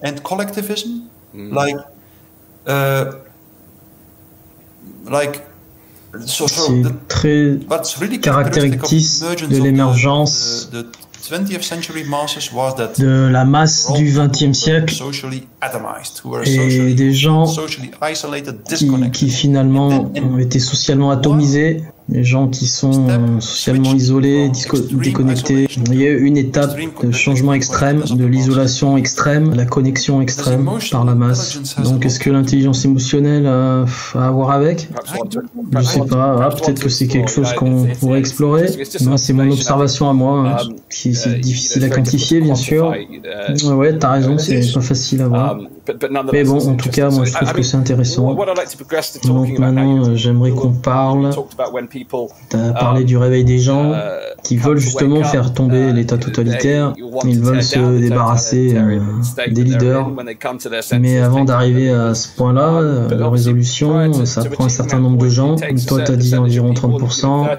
C'est très caractéristique de l'émergence de la masse du XXe siècle et des gens qui finalement ont été socialement atomisés, des gens qui sont socialement isolés, déconnectés. Il y a eu une étape de changement extrême, de l'isolation extrême, la connexion extrême par la masse. Donc est-ce que l'intelligence émotionnelle a à voir avec? Je sais pas, peut-être que c'est quelque chose qu'on pourrait explorer. Moi, c'est mon observation à moi, c'est difficile à quantifier bien sûr. Ouais, t'as raison, c'est pas facile à voir. Mais bon, en tout cas, moi je trouve que c'est intéressant. Donc maintenant, j'aimerais qu'on parle. Tu as parlé du réveil des gens qui veulent justement faire tomber l'État totalitaire. Ils veulent se débarrasser des leaders. Mais avant d'arriver à ce point-là, la résolution, ça prend un certain nombre de gens. Toi, tu as dit environ 30%.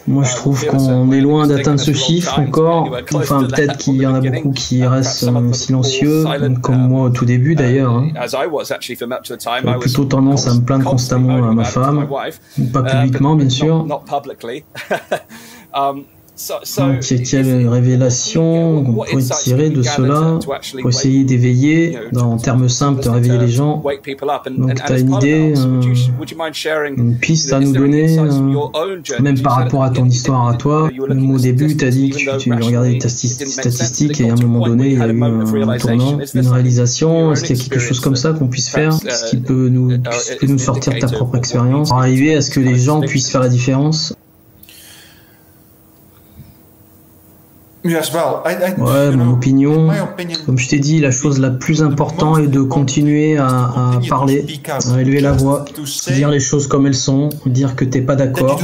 Moi, je trouve qu'on est loin d'atteindre ce chiffre encore. Enfin, peut-être qu'il y en a beaucoup qui restent silencieux, comme moi au tout début d'ailleurs. J'ai plutôt tendance à me plaindre constamment à ma femme, pas publiquement bien sûr. Donc, quelle révélation qu'on pourrait tirer de cela pour essayer d'éveiller, en termes simples, de réveiller les gens. Donc, tu as une idée, une piste à nous donner, même par rapport à ton histoire à toi. Même au début, tu as dit que tu regardais les statistiques et à un moment donné, il y a eu un tournant, une réalisation. Est-ce qu'il y a quelque chose comme ça qu'on puisse faire? Ce qui peut nous sortir de ta propre expérience pour arriver à ce que les gens puissent faire la différence? Ouais, mon opinion, comme je t'ai dit, la chose la plus importante est de continuer à parler, à élever la voix, dire les choses comme elles sont, dire que t'es pas d'accord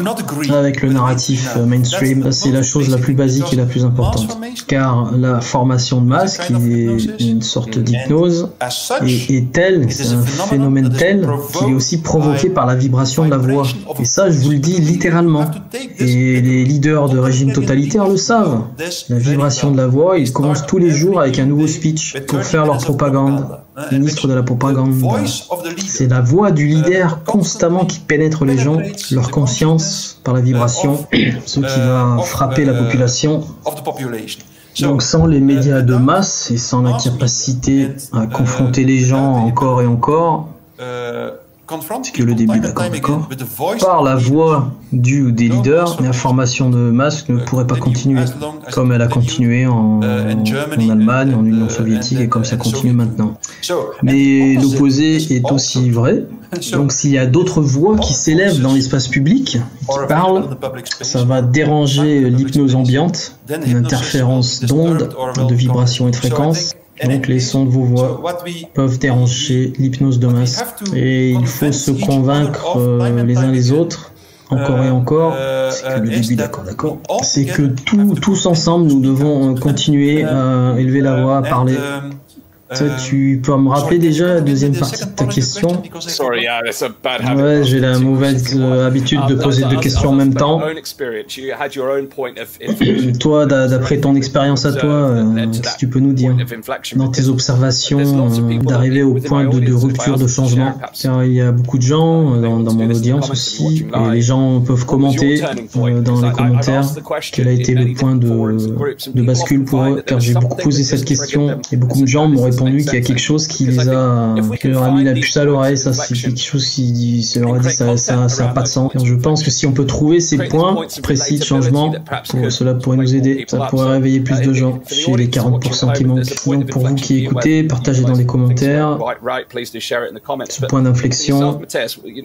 avec le narratif mainstream. C'est la chose la plus basique et la plus importante. Car la formation de masse, qui est une sorte d'hypnose, est telle, c'est un phénomène tel, qu'il est aussi provoqué par la vibration de la voix. Et ça, je vous le dis littéralement. Et les leaders de régimes totalitaires le savent. La vibration de la voix, ils commencent tous les jours avec un nouveau speech pour faire leur propagande. Ministre de la propagande. C'est la voix du leader constamment qui pénètre les gens, leur conscience par la vibration, ce qui va frapper la population. Donc sans les médias de masse et sans la capacité à confronter les gens encore et encore, c'est que le début, d'accord. Par la voix du ou des leaders, l'information de masse ne pourrait pas continuer, comme elle a continué en Allemagne, en Union soviétique, et comme ça continue maintenant. Mais l'opposé est aussi vrai. Donc s'il y a d'autres voix qui s'élèvent dans l'espace public, qui parlent, ça va déranger l'hypnose ambiante, une interférence d'ondes, de vibrations et de fréquences. Donc les sons de vos voix peuvent déranger l'hypnose de masse. Et il faut se convaincre les uns les autres, encore et encore, c'est que le début, d'accord, c'est que tous ensemble, nous devons continuer à élever la voix, à parler. Tu peux me rappeler déjà la deuxième partie de ta question? Ouais, j'ai la mauvaise habitude de poser deux questions en même temps. Toi, d'après ton expérience à toi, qu'est-ce que tu peux nous dire dans tes observations d'arriver au point de rupture, de changement? Car il y a beaucoup de gens dans mon audience aussi, et les gens peuvent commenter dans les commentaires quel a été le point de bascule pour eux, car j'ai beaucoup posé cette question et beaucoup de gens m'ont répondu qu'il y a quelque chose qui leur a mis la puce à l'oreille. Ça, c'est quelque chose qui leur a dit ça n'a pas de sens. Je pense que si on peut trouver ces points précis de changement, cela pourrait nous aider. Ça pourrait réveiller plus de gens chez les 40% qui manquent. Donc pour vous qui écoutez, partagez dans les commentaires ce point d'inflexion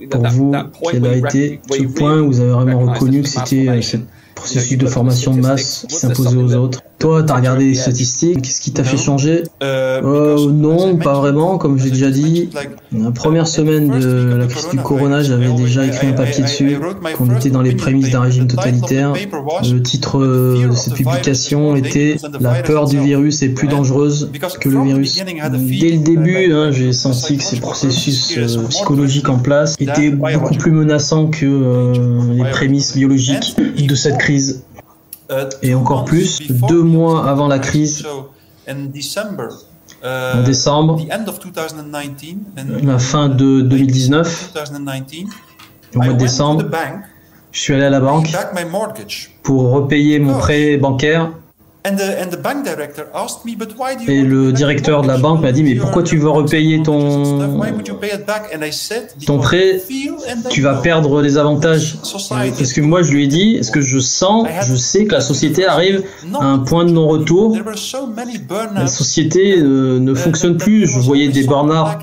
pour vous, quel a été ce point où vous avez vraiment reconnu que c'était ce processus de formation de masse qui s'imposait aux autres. Toi, t'as regardé les statistiques, qu'est-ce qui t'a fait changer? Non, pas vraiment, comme j'ai déjà dit. La première semaine de la crise du corona, j'avais déjà écrit un papier dessus, qu'on était dans les prémices d'un régime totalitaire. Le titre de cette publication était « La peur du virus est plus dangereuse que le virus ». Dès le début, j'ai senti que ces processus psychologiques en place étaient beaucoup plus menaçants que les prémices biologiques de cette crise. Et encore plus, 2 mois avant la crise, en décembre, la fin de 2019, au mois de décembre, je suis allé à la banque pour repayer mon prêt bancaire. Et le directeur de la banque m'a dit « Mais pourquoi tu veux repayer ton prêt? Tu vas perdre les avantages. » Parce que moi, je lui ai dit « Est-ce que je sais que la société arrive à un point de non-retour. La société ne fonctionne plus. Je voyais des burn-out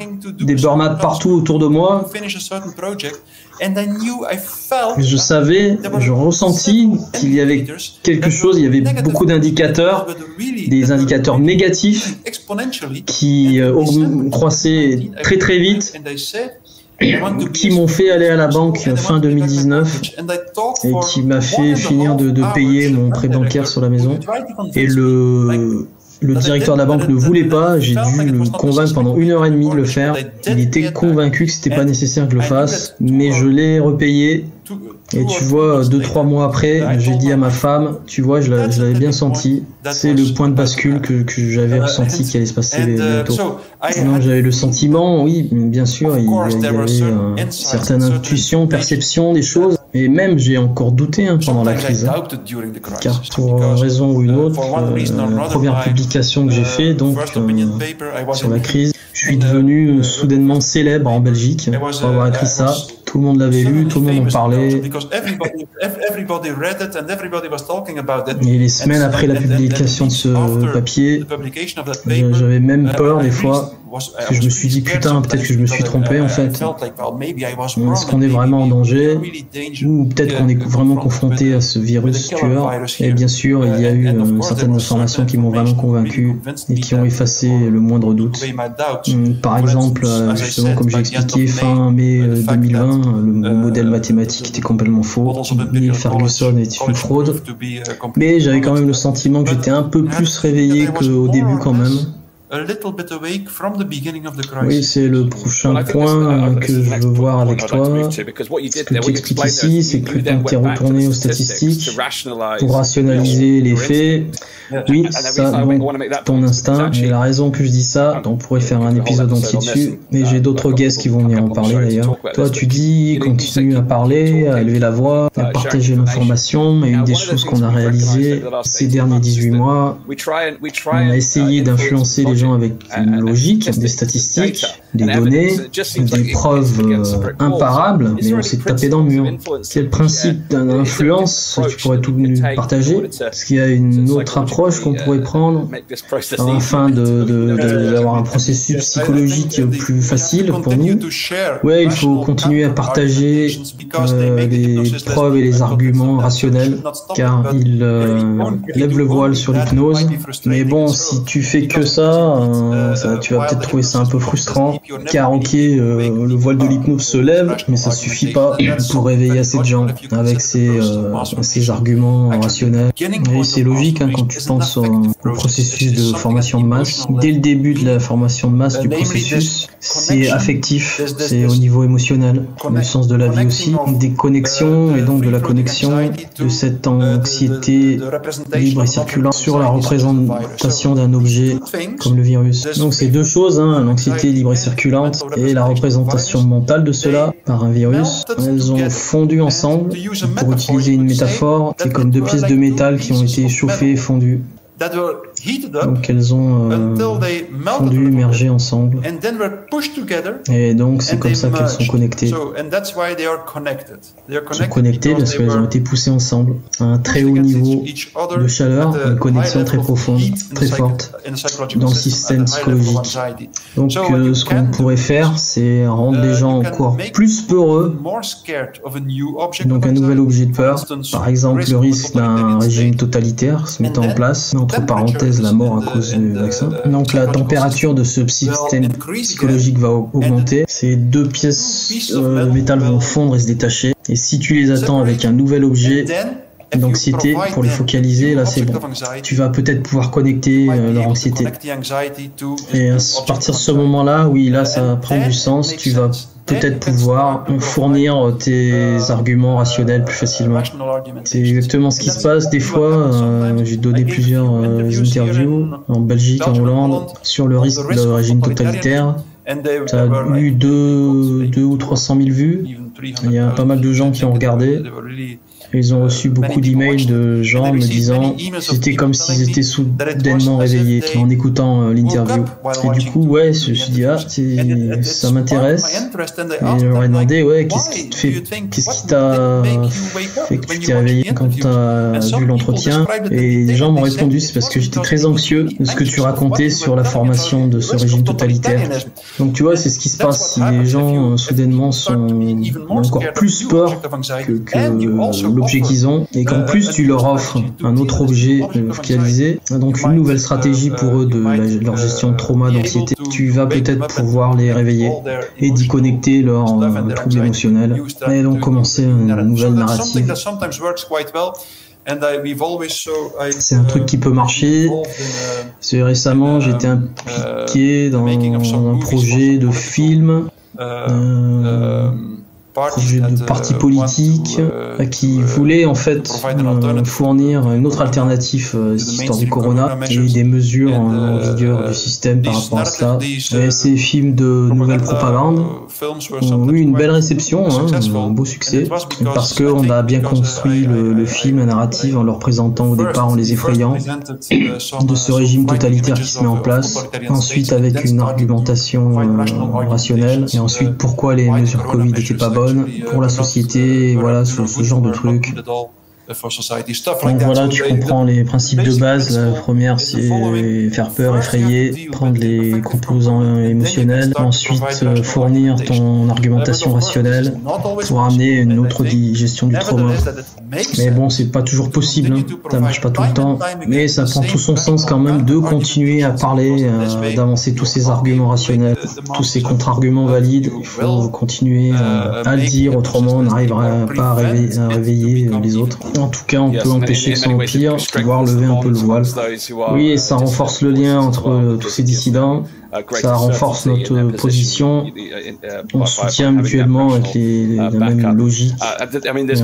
partout autour de moi. » Je savais, je ressentis qu'il y avait quelque chose, il y avait beaucoup d'indicateurs, des indicateurs négatifs qui croissaient très très vite, qui m'ont fait aller à la banque fin 2019 et qui m'a fait finir de payer mon prêt bancaire sur la maison. Et le directeur de la banque ne voulait pas, j'ai dû le convaincre pendant 1h30 de le faire. Il était convaincu que c'était pas nécessaire que je le fasse, mais je l'ai repayé. Et tu vois, 2-3 mois après, j'ai dit à ma femme, tu vois, je l'avais bien senti. C'est le point de bascule que j'avais ressenti qui allait se passer bientôt. Non, j'avais le sentiment, oui, bien sûr, il y avait une certaine intuition, perception des choses. Et même, j'ai encore douté pendant la crise. Car pour une raison ou une autre, la première publication que j'ai faite, donc, sur la crise, je suis devenu soudainement célèbre en Belgique pour avoir écrit ça. Tout le monde l'avait lu, tout le monde en parlait. Et les semaines après la publication de ce papier, j'avais même peur des fois, parce que je me suis dit putain, peut-être que je me suis trompé en fait. Est-ce qu'on est vraiment en danger? Ou peut-être qu'on est vraiment confronté à ce virus tueur? Et bien sûr, il y a eu certaines informations qui m'ont vraiment convaincu et qui ont effacé le moindre doute. Par exemple, justement, comme j'ai expliqué, fin mai 2020, le modèle mathématique était complètement faux. Neil Ferguson était une fraude. Mais j'avais quand même le sentiment que j'étais un peu plus réveillé qu'au début quand même. Oui, c'est le prochain point que je veux voir avec toi. Ce que tu expliques ici, c'est que tu es retourné aux statistiques pour rationaliser les faits. Oui, ça, bon, ton instinct, et la raison que je dis ça, on pourrait faire un épisode entier dessus, mais j'ai d'autres guests qui vont venir en parler d'ailleurs. Toi, tu dis, continue à parler, à élever la voix, à partager l'information, mais une des choses qu'on a réalisées ces derniers 18 mois, on a essayé d'influencer les gens avec une logique, des statistiques, des données, des preuves imparables, mais on s'est tapé dans le mur. C'est le principe d'influence, tu pourrais tout partager, parce qu'il y a une autre approche qu'on pourrait prendre afin d'avoir un processus psychologique plus facile pour nous. Ouais, il faut continuer à partager les preuves et les arguments rationnels, car ils lèvent le voile sur l'hypnose. Mais bon, si tu fais que ça, tu vas peut-être trouver ça un peu frustrant, car ok, le voile de l'hypnose se lève, mais ça suffit pas pour réveiller assez de gens avec ces arguments rationnels. Et c'est logique hein, quand tu penses au processus de formation de masse. Dès le début de la formation de masse du processus, c'est affectif, c'est au niveau émotionnel, le sens de la vie aussi, des connexions et donc de la connexion de cette anxiété libre et circulante sur la représentation d'un objet comme le virus. Donc c'est deux choses, hein, l'anxiété libre et circulante et la représentation mentale de cela par un virus. Elles ont fondu ensemble. Pour utiliser une métaphore, c'est comme deux pièces de métal qui ont été chauffées et fondues. Donc elles ont fondu, mergé ensemble. Et donc c'est comme ça qu'elles sont connectées. Elles sont connectées parce qu'elles ont été poussées ensemble à un très haut niveau de chaleur, une connexion très profonde, très forte dans le système psychologique. Donc ce qu'on pourrait faire, c'est rendre les gens encore plus peureux. Donc un nouvel objet de peur, par exemple le risque d'un régime totalitaire se mettant en place, entre parenthèses la mort à cause du vaccin. Donc la température de ce système psychologique va augmenter. Ces deux pièces de métal vont fondre et se détacher. Et si tu les attends avec un nouvel objet d'anxiété pour les focaliser, là c'est bon. Tu vas peut-être pouvoir connecter leur anxiété. Et à partir de ce moment-là, oui, là ça prend du sens. Tu vas peut-être pouvoir fournir tes arguments rationnels plus facilement. C'est exactement ce qui se passe. Des fois, j'ai donné plusieurs interviews en Belgique, en Hollande, sur le risque de régime totalitaire. Ça a eu 200 ou 300 000 vues. Il y a pas mal de gens qui ont regardé. Ils ont reçu beaucoup d'emails de gens me disant c'était comme s'ils étaient soudainement réveillés en écoutant l'interview. Et du coup, ouais, je me suis dit, ça m'intéresse. Et je leur ai demandé, ouais, qu'est-ce qui t'a fait que tu t'es réveillé quand tu as vu l'entretien? Et les gens m'ont répondu, c'est parce que j'étais très anxieux de ce que tu racontais sur la formation de ce régime totalitaire. Donc tu vois, c'est ce qui se passe si les gens soudainement ont encore plus peur que l'objet qu'ils ont, et qu'en plus tu leur offres un autre objet focalisé, donc une nouvelle stratégie pour eux de leur gestion de trauma, d'anxiété, tu vas peut-être pouvoir les réveiller et d'y connecter leurs troubles émotionnels et donc commencer une nouvelle narrative. C'est un truc qui peut marcher. Récemment, j'étais impliqué dans un projet de film. Projet de parti politique qui voulait en fait fournir une autre alternative à cette histoire du corona et des mesures en vigueur du système par rapport à cela. Et ces films de nouvelle propagande ont eu une belle réception, un beau succès, parce qu'on a bien construit le film, la narrative, en leur présentant au départ, en les effrayant de ce régime totalitaire qui se met en place, ensuite avec une argumentation rationnelle, et ensuite pourquoi les mesures Covid n'étaient pas bonnes pour la société, voilà, ce genre de trucs. Donc voilà, tu comprends les principes de base. La première, c'est faire peur, effrayer, prendre les composants émotionnels, ensuite fournir ton argumentation rationnelle pour amener une autre gestion du trauma. Mais bon, c'est pas toujours possible, ça marche pas tout le temps, mais ça prend tout son sens quand même de continuer à parler, d'avancer tous ces arguments rationnels, tous ces contre-arguments valides. Il faut continuer à le dire, autrement on n'arrivera pas à réveiller les autres. En tout cas, on peut empêcher que ça empire, voire lever un peu le voile. Oui, et ça renforce le lien entre tous ces dissidents. Ça renforce notre position, on se soutient mutuellement avec la même logique rationnelle.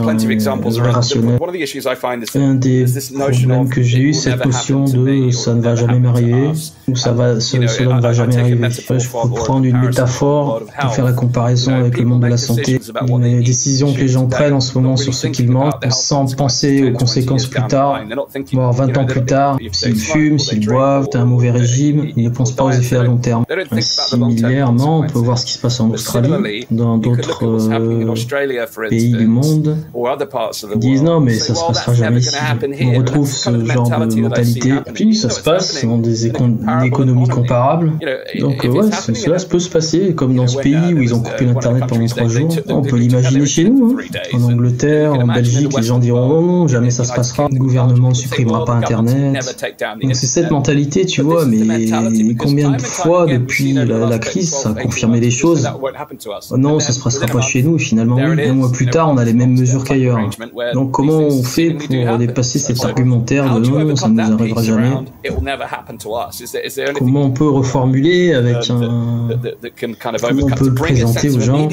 Un des problèmes que j'ai eu, cette notion de ça ne va jamais m'arriver, ou cela ne va jamais arriver. Je peux prendre une métaphore pour faire la comparaison avec le monde de la santé. Les décisions que les gens prennent en ce moment sur ce qu'ils mangent, on sent penser aux conséquences plus tard, voire 20 ans plus tard. S'ils fument, s'ils boivent, t'as un mauvais régime, ils ne pensent pas aux effets à long terme. Similairement, on peut voir ce qui se passe en Australie, dans d'autres pays du monde. Ils disent non, mais ça se passera jamais ici. On retrouve ce genre de mentalité. Puis ça se passe dans des économies comparables. Donc ouais, cela peut se passer, comme dans ce pays où ils ont coupé l'internet pendant 3 jours. On peut l'imaginer chez nous, hein. En Angleterre, en Belgique, les gens diront oh non, jamais ça se passera, le gouvernement ne supprimera pas internet. Donc c'est cette mentalité, tu vois, mais combien de fois depuis la crise ça a confirmé les choses. Oh non, ça se passera pas chez nous, finalement oui. Un mois plus tard, on a les mêmes mesures qu'ailleurs. Donc comment on fait pour dépasser cet argumentaire de non, ça ne nous arrivera jamais? Comment on peut reformuler avec comment on peut le présenter aux gens?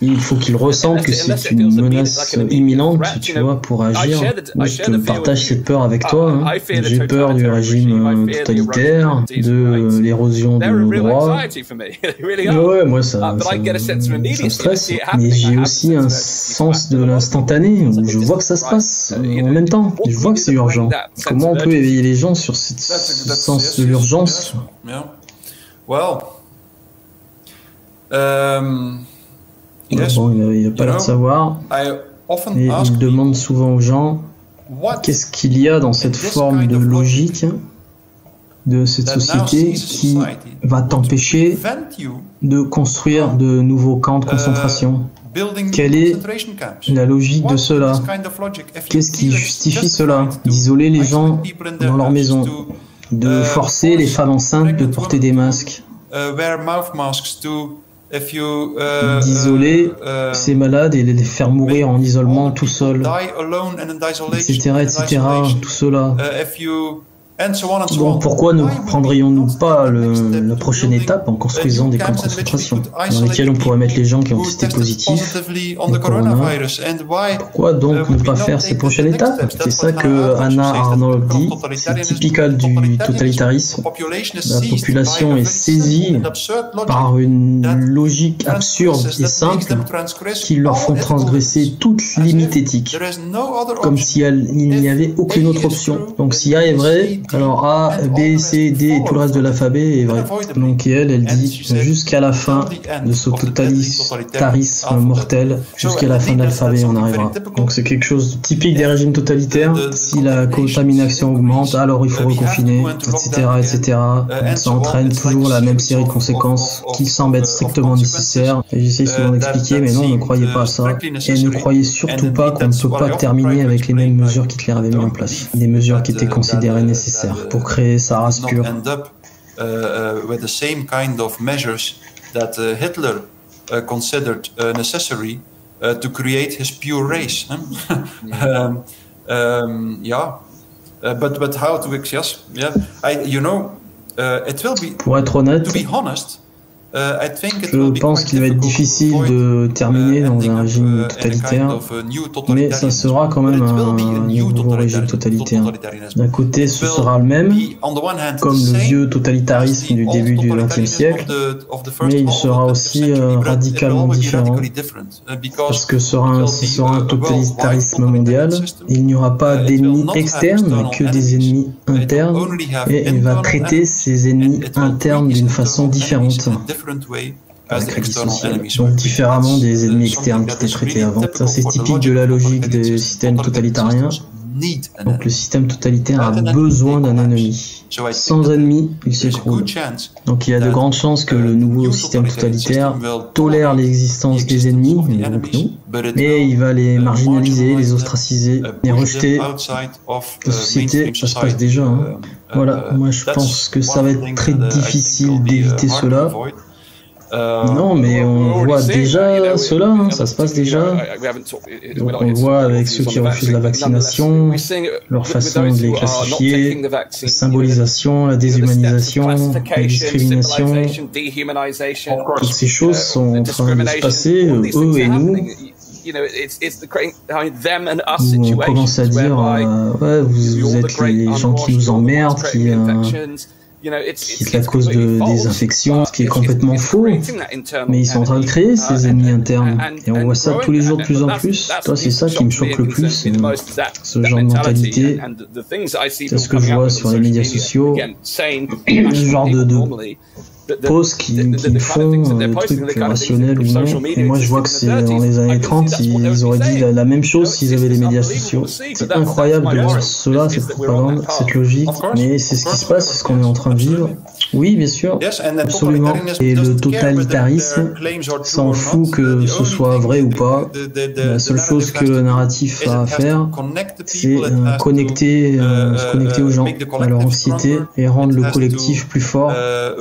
Il faut qu'ils ressentent que c'est une menace imminente, tu vois, pour agir. Moi, je te partage cette peur avec toi. Hein. J'ai peur du régime totalitaire, de l'érosion de nos droits. Ouais, moi, ça me stresse. Mais j'ai aussi un sens de l'instantané, où je vois que ça se passe en même temps. Je vois que c'est urgent. Comment on peut éveiller les gens sur ce sens de l'urgence? Bon, il n'a pas l'air de savoir. Et il demande souvent aux gens qu'est-ce qu'il y a dans cette forme de logique de cette société qui va t'empêcher de construire de nouveaux camps de concentration. Quelle est la logique de cela? Qu'est-ce qui justifie cela? D'isoler les gens dans leur maison, de forcer les femmes enceintes de porter des masques, d'isoler ces malades et de les faire mourir en isolement tout seuls, etc., etc., tout cela. Donc pourquoi ne prendrions-nous pas la prochaine étape en construisant des camps de concentration dans lesquels on pourrait mettre les gens qui ont testé positif au corona? Pourquoi donc ne pas faire cette prochaine étape? C'est ça que Hannah Arnold dit, c'est typical du totalitarisme. La population est saisie par une logique absurde et simple qui leur font transgresser toute limite éthique, comme s'il n'y avait aucune autre option. Donc si A est vrai, alors A, B, C, D et tout le reste de l'alphabet est vrai. Donc elle dit jusqu'à la fin de ce totalitarisme mortel, jusqu'à la fin de l'alphabet on arrivera. Donc c'est quelque chose de typique des régimes totalitaires. Si la contamination augmente, alors il faut reconfiner, etc., etc. Ça entraîne toujours la même série de conséquences qui semblent être strictement nécessaires. Et j'essaie souvent d'expliquer, mais non, ne croyez pas à ça. Et ne croyez surtout pas qu'on ne peut pas terminer avec les mêmes mesures qu'Hitler avait mis en place. Des mesures qui étaient considérées nécessaires pour créer sa race pure. With the same kind of measures that Hitler considered necessary to create his pure race. But how to yes, yeah. It will be. Pour être honnête, to be honest, je pense qu'il va être difficile de terminer dans un régime totalitaire, mais ça sera quand même un nouveau régime totalitaire. D'un côté, ce sera le même, comme le vieux totalitarisme du début du XXe siècle, mais il sera aussi radicalement différent, parce que ce sera un totalitarisme mondial. Il n'y aura pas d'ennemis externes, mais que des ennemis internes, et il va traiter ces ennemis internes d'une façon différente. Avec la crise sociale, donc différemment des ennemis externes qui étaient traités avant. Ça c'est typique de la logique des systèmes totalitariens. Donc le système totalitaire a besoin d'un ennemi. Sans ennemi, il s'écroule. Donc il y a de grandes chances que le nouveau système totalitaire tolère l'existence des ennemis, donc nous, mais il va les marginaliser, les ostraciser, les rejeter. La société, ça se passe déjà. Hein. Voilà, moi je pense que ça va être très difficile d'éviter cela. Non, mais on voit déjà cela, hein, ça se passe déjà. Donc on voit avec ceux qui refusent la vaccination, leur façon de les classifier, la symbolisation, la déshumanisation, la discrimination. Toutes ces choses sont en train de se passer, eux et nous. Où on commence à dire ouais, vous êtes les gens qui nous emmerdent, c'est la cause des infections, ce qui est complètement faux. Mais ils sont en train de créer ces ennemis internes. Et on voit ça tous les jours de plus en plus. Toi, c'est ça qui me choque le plus, ce genre de mentalité. C'est ce que je vois sur les médias sociaux. Ce genre de posts qui font trucs rationnels ou non. Et moi, je vois que c'est dans les années 30, ils auraient dit la même chose s'ils avaient les médias sociaux. C'est incroyable de voir cela, cette propagande, cette logique. Mais c'est ce qui se passe, c'est ce qu'on est en train de vivre. Oui, bien sûr, absolument. Et le totalitarisme s'en fout que ce soit vrai ou pas. La seule chose que le narratif a à faire, c'est se connecter aux gens, à leur anxiété, et rendre le collectif plus fort.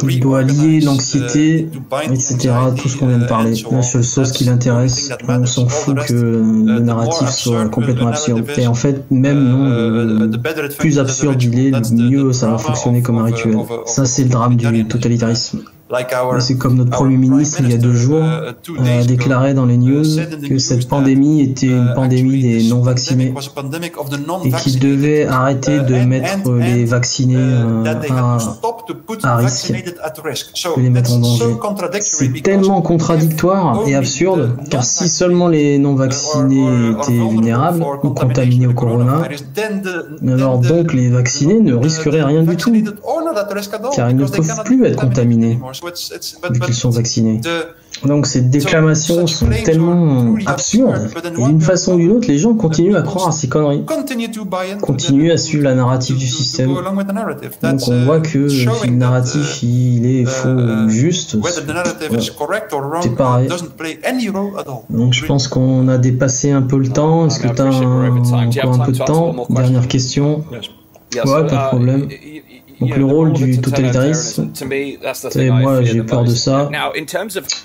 Il doit lier l'anxiété, etc., tout ce qu'on vient de parler. La seule chose qui l'intéresse, on s'en fout que le narratif soit complètement absurde. Et en fait, même le plus absurde il est, le mieux ça va fonctionner comme un rituel. Ça, c'est le drame du totalitarisme. C'est comme notre Premier ministre, il y a 2 jours, a déclaré dans les news que cette pandémie était une pandémie des non-vaccinés et qu'il devait arrêter de mettre les vaccinés à risque, de les mettre en danger. C'est tellement contradictoire et absurde, car si seulement les non-vaccinés étaient vulnérables ou contaminés au corona, alors donc les vaccinés ne risqueraient rien du tout, car ils ne peuvent plus être contaminés vu qu'ils sont vaccinés. Donc ces déclamations sont tellement absurdes. Et d'une façon ou d'une autre, les gens continuent à croire à ces conneries. Continuent à suivre la narrative du système. Donc on voit que si le narratif il est faux ou juste, c'est pareil. Donc je pense qu'on a dépassé un peu le temps. Est-ce que tu as encore un peu de temps? Dernière question. Ouais, pas de problème. Donc le rôle du totalitarisme, moi j'ai peur de ça.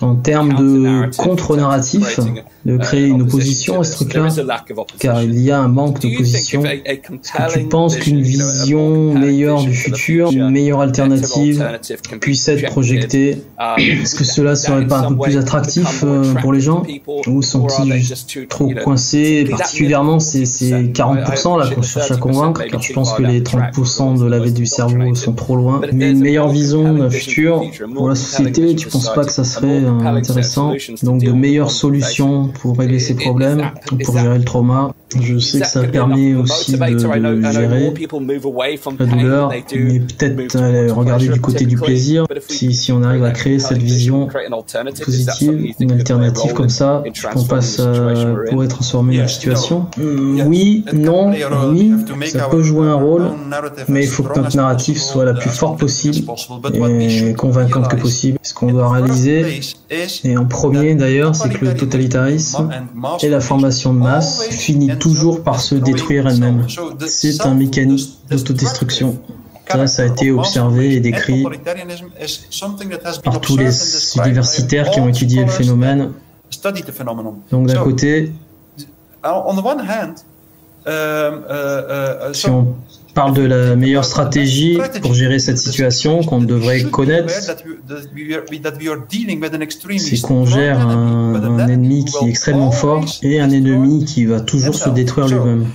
En termes de contre-narratif, de créer une opposition à ce truc-là, car il y a un manque d'opposition. Est-ce que tu penses qu'une vision meilleure du futur, une meilleure alternative, puisse être projetée? Est-ce que cela serait pas un peu plus attractif pour les gens? Ou sont-ils trop coincés? Particulièrement ces 40% là qu'on cherche à convaincre, car je pense que les 30% de la vie du cerveau sont trop loin. Mais une meilleure vision d'un futur pour la société, tu penses pas que ça serait intéressant? Donc de meilleures solutions pour régler ces problèmes, pour gérer le trauma. Je sais que ça permet aussi de gérer la douleur, mais peut-être regarder du côté du plaisir. Si on arrive à créer cette vision positive, une alternative comme ça, on passe pourrait transformer la situation. Oui, non, oui, ça peut jouer un rôle, mais il faut que notre narratif soit la plus forte possible et convaincante que possible. Ce qu'on doit réaliser, et en premier d'ailleurs, c'est que le totalitarisme et la formation de masse finit toujours par se détruire elle-même. C'est un mécanisme d'autodestruction. Ça a été observé et décrit par tous les universitaires qui ont étudié le phénomène. Donc d'un côté, si on parle de la meilleure stratégie pour gérer cette situation qu'on devrait connaître, c'est qu'on gère un ennemi qui est extrêmement fort et un ennemi qui va toujours se détruire lui-même.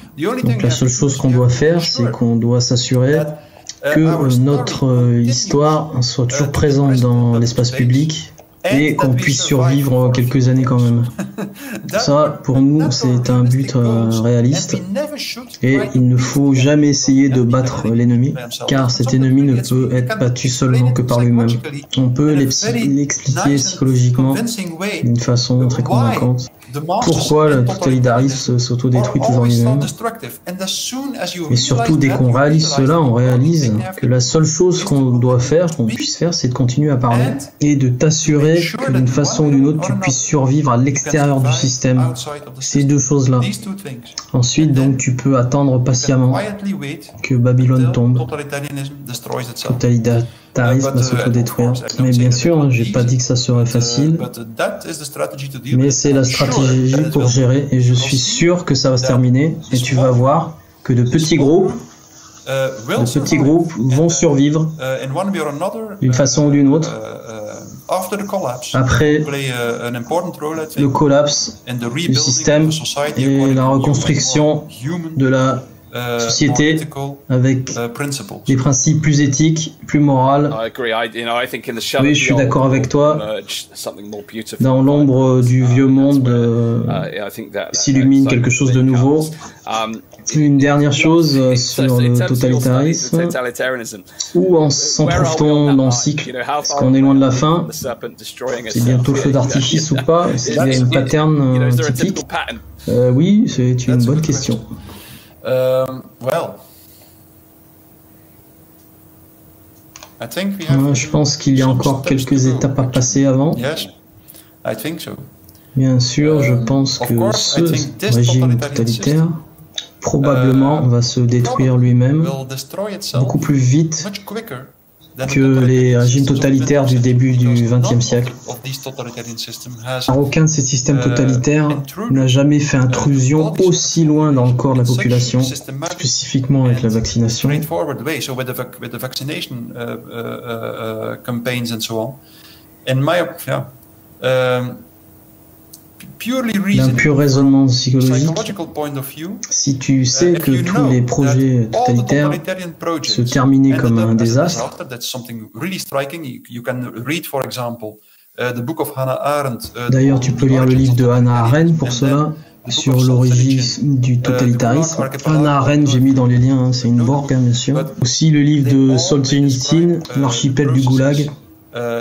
Donc la seule chose qu'on doit faire, c'est qu'on doit s'assurer que notre histoire soit toujours présente dans l'espace public et qu'on puisse survivre quelques années quand même. Ça, pour nous, c'est un but réaliste et il ne faut jamais essayer de battre l'ennemi, car cet ennemi ne peut être battu seulement que par lui-même. On peut l'expliquer psychologiquement d'une façon très convaincante. Pourquoi le totalitarisme s'autodétruit toujours lui-même. Et surtout, dès qu'on réalise cela, on réalise que la seule chose qu'on doit faire, qu'on puisse faire, c'est de continuer à parler et de t'assurer que d'une façon ou d'une autre, tu puisses survivre à l'extérieur du système. Ces 2 choses-là. Ensuite, donc, tu peux attendre patiemment que Babylone tombe. Totalitarisme va s'autodétruire. Mais bien sûr, j'ai pas dit que ça serait facile, mais c'est la stratégie pour gérer et je suis sûr que ça va se terminer et tu vas voir que de petits groupes vont survivre d'une façon ou d'une autre après le collapse du système et la reconstruction de la société avec des principes plus éthiques, plus moraux. Oui, je suis d'accord avec toi. Dans l'ombre du vieux monde s'illumine quelque chose de nouveau. Une dernière chose sur le totalitarisme. Où s'en trouve-t-on dans le cycle? Est-ce qu'on est loin de la fin? C'est bientôt le feu d'artifice ou pas? Est-ce qu'il y a une pattern typique? Oui, c'est une bonne question. Je pense qu'il y a encore quelques étapes à passer avant. Bien sûr, je pense que ce régime totalitaire probablement va se détruire lui-même beaucoup plus vite que les régimes totalitaires du début du XXe siècle. Aucun de ces systèmes totalitaires n'a jamais fait intrusion aussi loin dans le corps de la population, spécifiquement avec la vaccination. D'un pur raisonnement psychologique, si tu sais que tous les projets totalitaires se terminaient comme un désastre, d'ailleurs tu peux lire le livre de Hannah Arendt pour cela, sur l'origine du totalitarisme. Hannah Arendt, j'ai mis dans les liens, c'est une Borg, bien sûr. Aussi le livre de Solzhenitsyn, L'archipel du Goulag.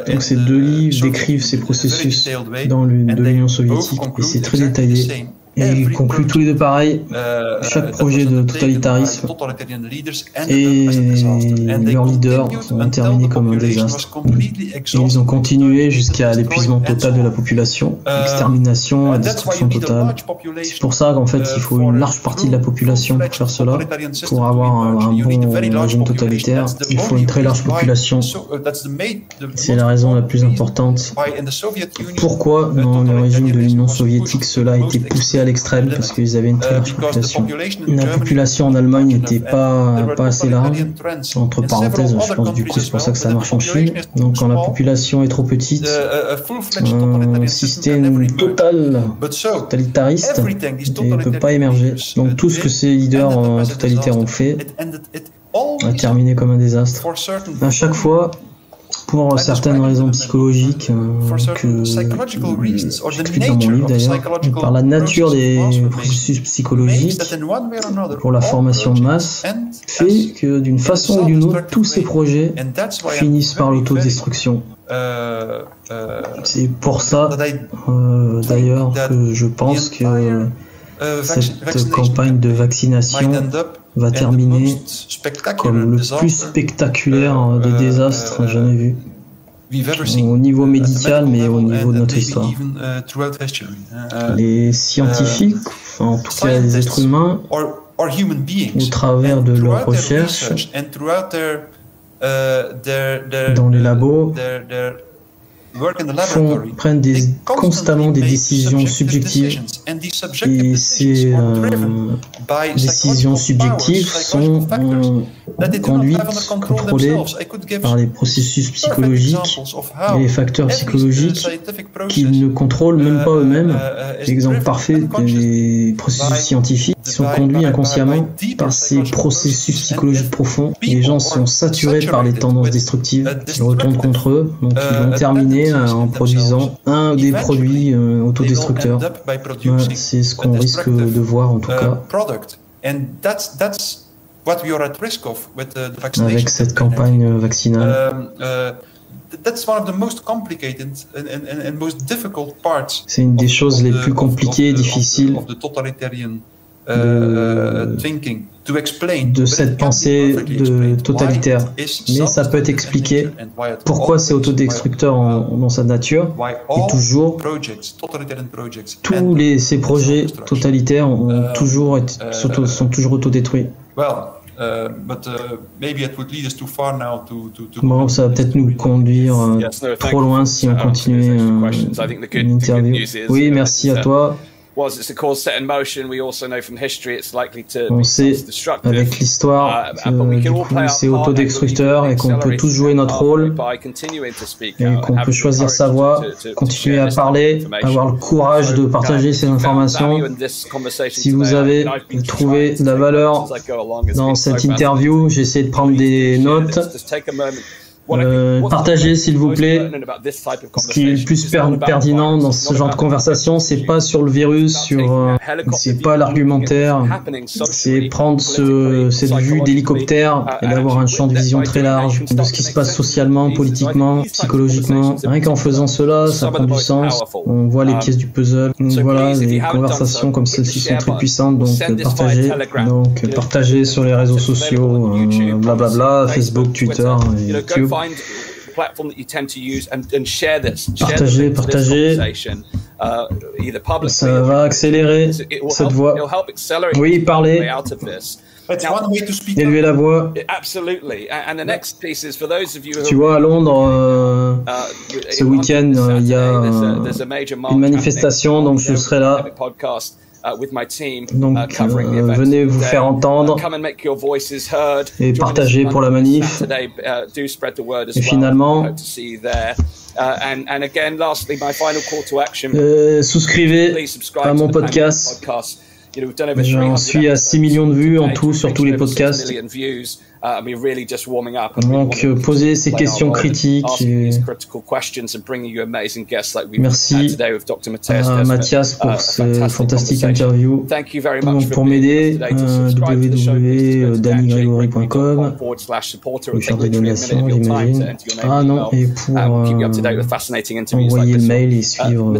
Donc ces deux livres décrivent ces processus de l'Union soviétique et c'est très détaillé. Et ils concluent tous les deux pareil, chaque projet de totalitarisme et leurs leaders ont terminé comme un désastre. Et ils ont continué jusqu'à l'épuisement total de la population, extermination, destruction totale. C'est pour ça qu'en fait il faut une large partie de la population pour faire cela. Pour avoir un bon régime totalitaire, il faut une très large population. C'est la raison la plus importante. Pourquoi dans le régime de l'Union soviétique cela a été poussé à l'extrême, parce qu'ils avaient une très large population. La population en Allemagne n'était pas assez large, entre parenthèses, je pense du coup c'est pour ça que ça marche en Chine. Donc quand la population est trop petite, un système totalitariste ne peut pas émerger. Donc tout ce que ces leaders totalitaires ont fait a terminé comme un désastre. À chaque fois, pour certaines raisons psychologiques que j'explique dans mon livre d'ailleurs, par la nature des processus psychologiques, pour la formation de masse, fait que d'une façon ou d'une autre, tous ces projets finissent par l'autodestruction. C'est pour ça d'ailleurs que je pense que cette campagne de vaccination va terminer comme le plus spectaculaire des désastres jamais vu. Au niveau médical, mais au niveau de notre histoire. Les scientifiques, en tout cas les êtres humains, au travers de leurs recherches, dans les labos, prennent constamment des décisions subjectives et ces décisions subjectives sont conduites, contrôlées par les processus psychologiques et les facteurs psychologiques qu'ils ne contrôlent même pas eux-mêmes. L'exemple parfait des processus scientifiques sont conduits inconsciemment par ces processus psychologiques profonds. Les gens sont saturés par les tendances destructives qui retournent contre eux, donc ils vont terminer en produisant un des produits autodestructeurs. C'est ce qu'on risque de voir en tout cas avec cette campagne vaccinale. C'est une des choses les plus compliquées et difficiles de cette pensée totalitaire. Mais ça peut être expliqué pourquoi c'est autodestructeur dans sa nature. Et toujours, tous ces projets totalitaires sont toujours autodétruits. Bon, ça va peut-être nous conduire trop loin si on continue une interview. Oui, merci à toi. On sait avec l'histoire que du coup c'est autodestructeur et qu'on peut tous jouer notre rôle et qu'on peut choisir sa voie, continuer à parler, avoir le courage de partager ces informations. Si vous avez trouvé de la valeur dans cette interview, j'ai essayé de prendre des notes. Partagez s'il vous plaît. Ce qui est le plus pertinent dans ce genre de conversation, c'est pas sur le virus, c'est pas l'argumentaire, c'est prendre cette vue d'hélicoptère et d'avoir un champ de vision très large de ce qui se passe socialement, politiquement, psychologiquement. Rien qu'en faisant cela, ça prend du sens. On voit les pièces du puzzle. Donc voilà, les conversations comme celle-ci sont très puissantes, donc partagez. Donc partagez sur les réseaux sociaux, blablabla, Facebook, Twitter et YouTube. Partagez. Ça va accélérer cette voix. Oui, parlez. Élever la voix. Tu vois, à Londres, ce week-end, il y a une manifestation, donc je serai là. Donc venez vous faire entendre et partager pour la manif. Et finalement, souscrivez à mon podcast. J'en suis à 6 millions de vues en tout sur tous les podcasts. Donc posez ces questions critiques. Merci à Mathias pour ce fantastique interview. Donc pour m'aider, www.dannygregory.com. Pour faire des donations, j'imagine. Ah non, et pour envoyer le mail et suivre la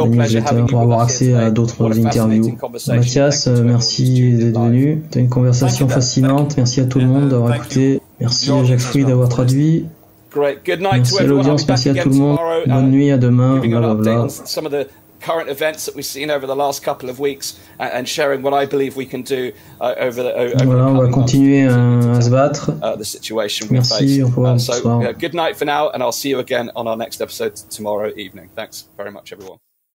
newsletter pour avoir accès à d'autres interviews. Mathias, merci d'être venu. T'as une conversation fascinante. Merci à tout le monde d'avoir écouté. Merci à Jacques Fruit d'avoir traduit. Merci à l'audience, merci à tout le monde. Bonne nuit, à demain. Blablabla. Current events that we've seen over the last couple of weeks and sharing what I believe we can do voilà, on va continuer à se battre. Merci, au revoir, bonsoir. Good night for now, and I'll see you again on our next episode tomorrow evening. Thanks very much, everyone.